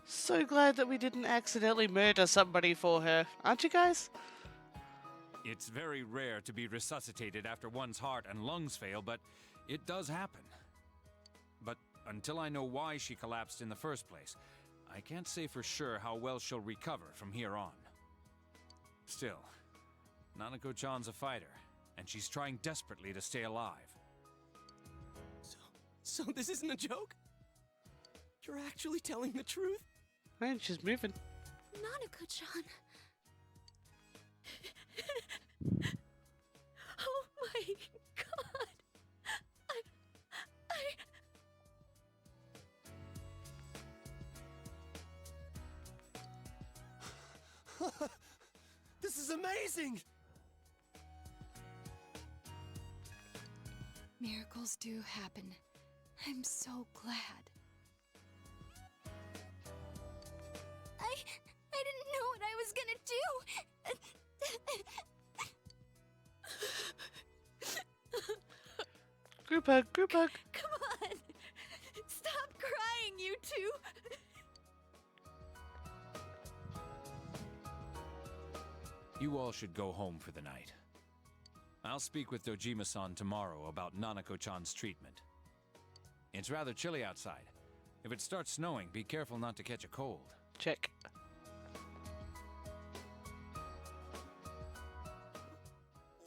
So glad that we didn't accidentally murder somebody for her. Aren't you guys? It's very rare to be resuscitated after one's heart and lungs fail, but it does happen. But until I know why she collapsed in the first place, I can't say for sure how well she'll recover from here on. Still, Nanako-chan's a fighter, and she's trying desperately to stay alive. So this isn't a joke? You're actually telling the truth? And she's moving. Nanako-chan. Oh my god. This is amazing! Miracles do happen. I'm so glad. I didn't know what I was gonna do. Group hug, group hug. Come on. Stop crying, you two. You all should go home for the night. I'll speak with Dojima-san tomorrow about Nanako-chan's treatment. It's rather chilly outside. If it starts snowing, be careful not to catch a cold. Check.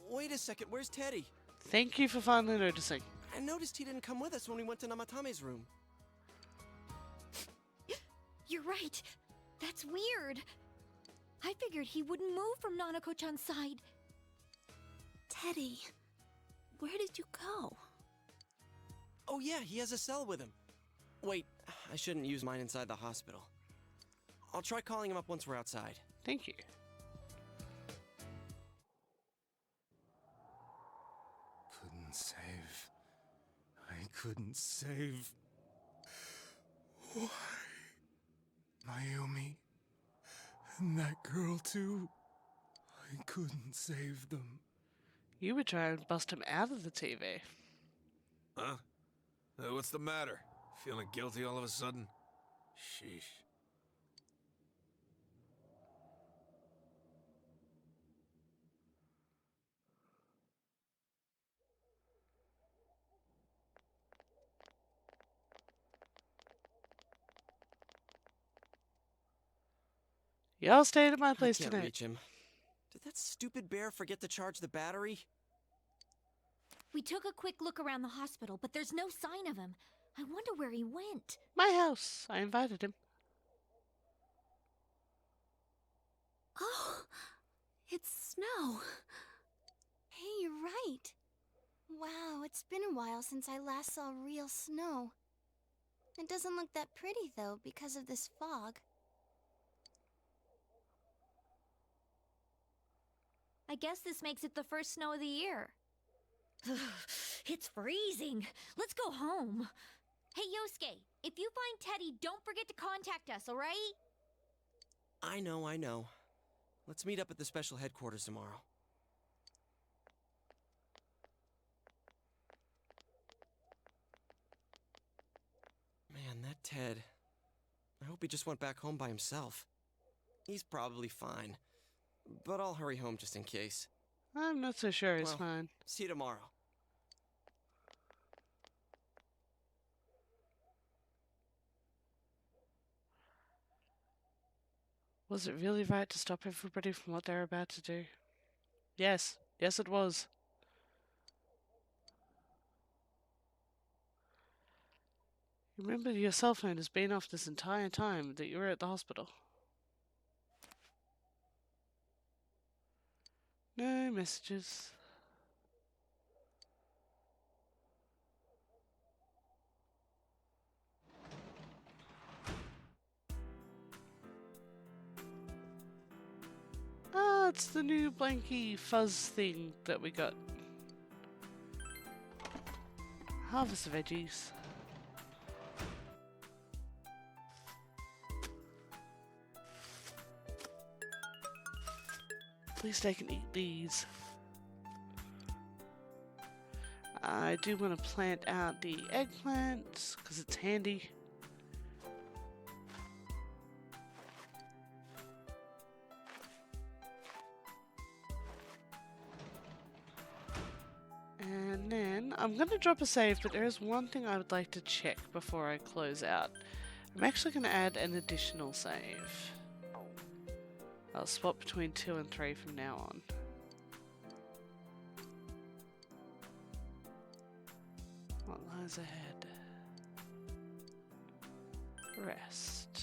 Wait a second, where's Teddy? Thank you for finally noticing. I noticed he didn't come with us when we went to Namatame's room. You're right. That's weird. I figured he wouldn't move from Nanako-chan's side. Teddy, where did you go? Oh yeah, he has a cell with him. Wait, I shouldn't use mine inside the hospital. I'll try calling him up once we're outside. Thank you. Couldn't save. I couldn't save. Why? Mayumi. And that girl too. I couldn't save them. You were trying to bust him out of the TV. Huh? What's the matter? Feeling guilty all of a sudden? Sheesh. Y'all stayed at my place I can't tonight. reach him. Did that stupid bear forget to charge the battery? We took a quick look around the hospital, but there's no sign of him. I wonder where he went. My house. I invited him. Oh, it's snow. Hey, you're right. Wow, it's been a while since I last saw real snow. It doesn't look that pretty, though, because of this fog. I guess this makes it the first snow of the year. It's freezing. Let's go home. Hey, Yosuke, if you find Teddy, don't forget to contact us, alright? I know. Let's meet up at the special headquarters tomorrow. Man, that Ted. I hope he just went back home by himself. He's probably fine. But I'll hurry home just in case. I'm not so sure he's Well, fine. See you tomorrow. Was it really right to stop everybody from what they're about to do? Yes. Yes, it was. Remember, your cell phone has been off this entire time that you were at the hospital. No messages. Ah, it's the new blanky fuzz thing that we got. Harvest veggies. At least I can eat these. I do want to plant out the eggplant because it's handy. And then I'm going to drop a save, but there is one thing I would like to check before I close out. I'm actually going to add an additional save. I'll swap between 2 and 3 from now on. What lies ahead? Rest.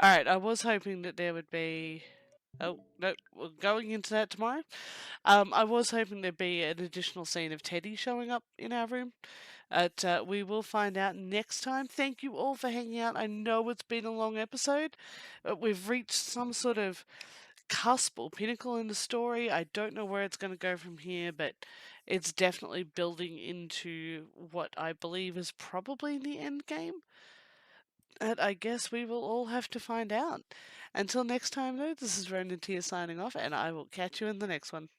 Alright, I was hoping that there would be... Oh, no, we're going into that tomorrow. I was hoping there'd be an additional scene of Teddy showing up in our room. But we will find out next time. Thank you all for hanging out. I know it's been a long episode, but we've reached some sort of cusp or pinnacle in the story. I don't know where it's going to go from here, but it's definitely building into what I believe is probably the end game. And I guess we will all have to find out. Until next time, though, this is RononTyr signing off, and I will catch you in the next one.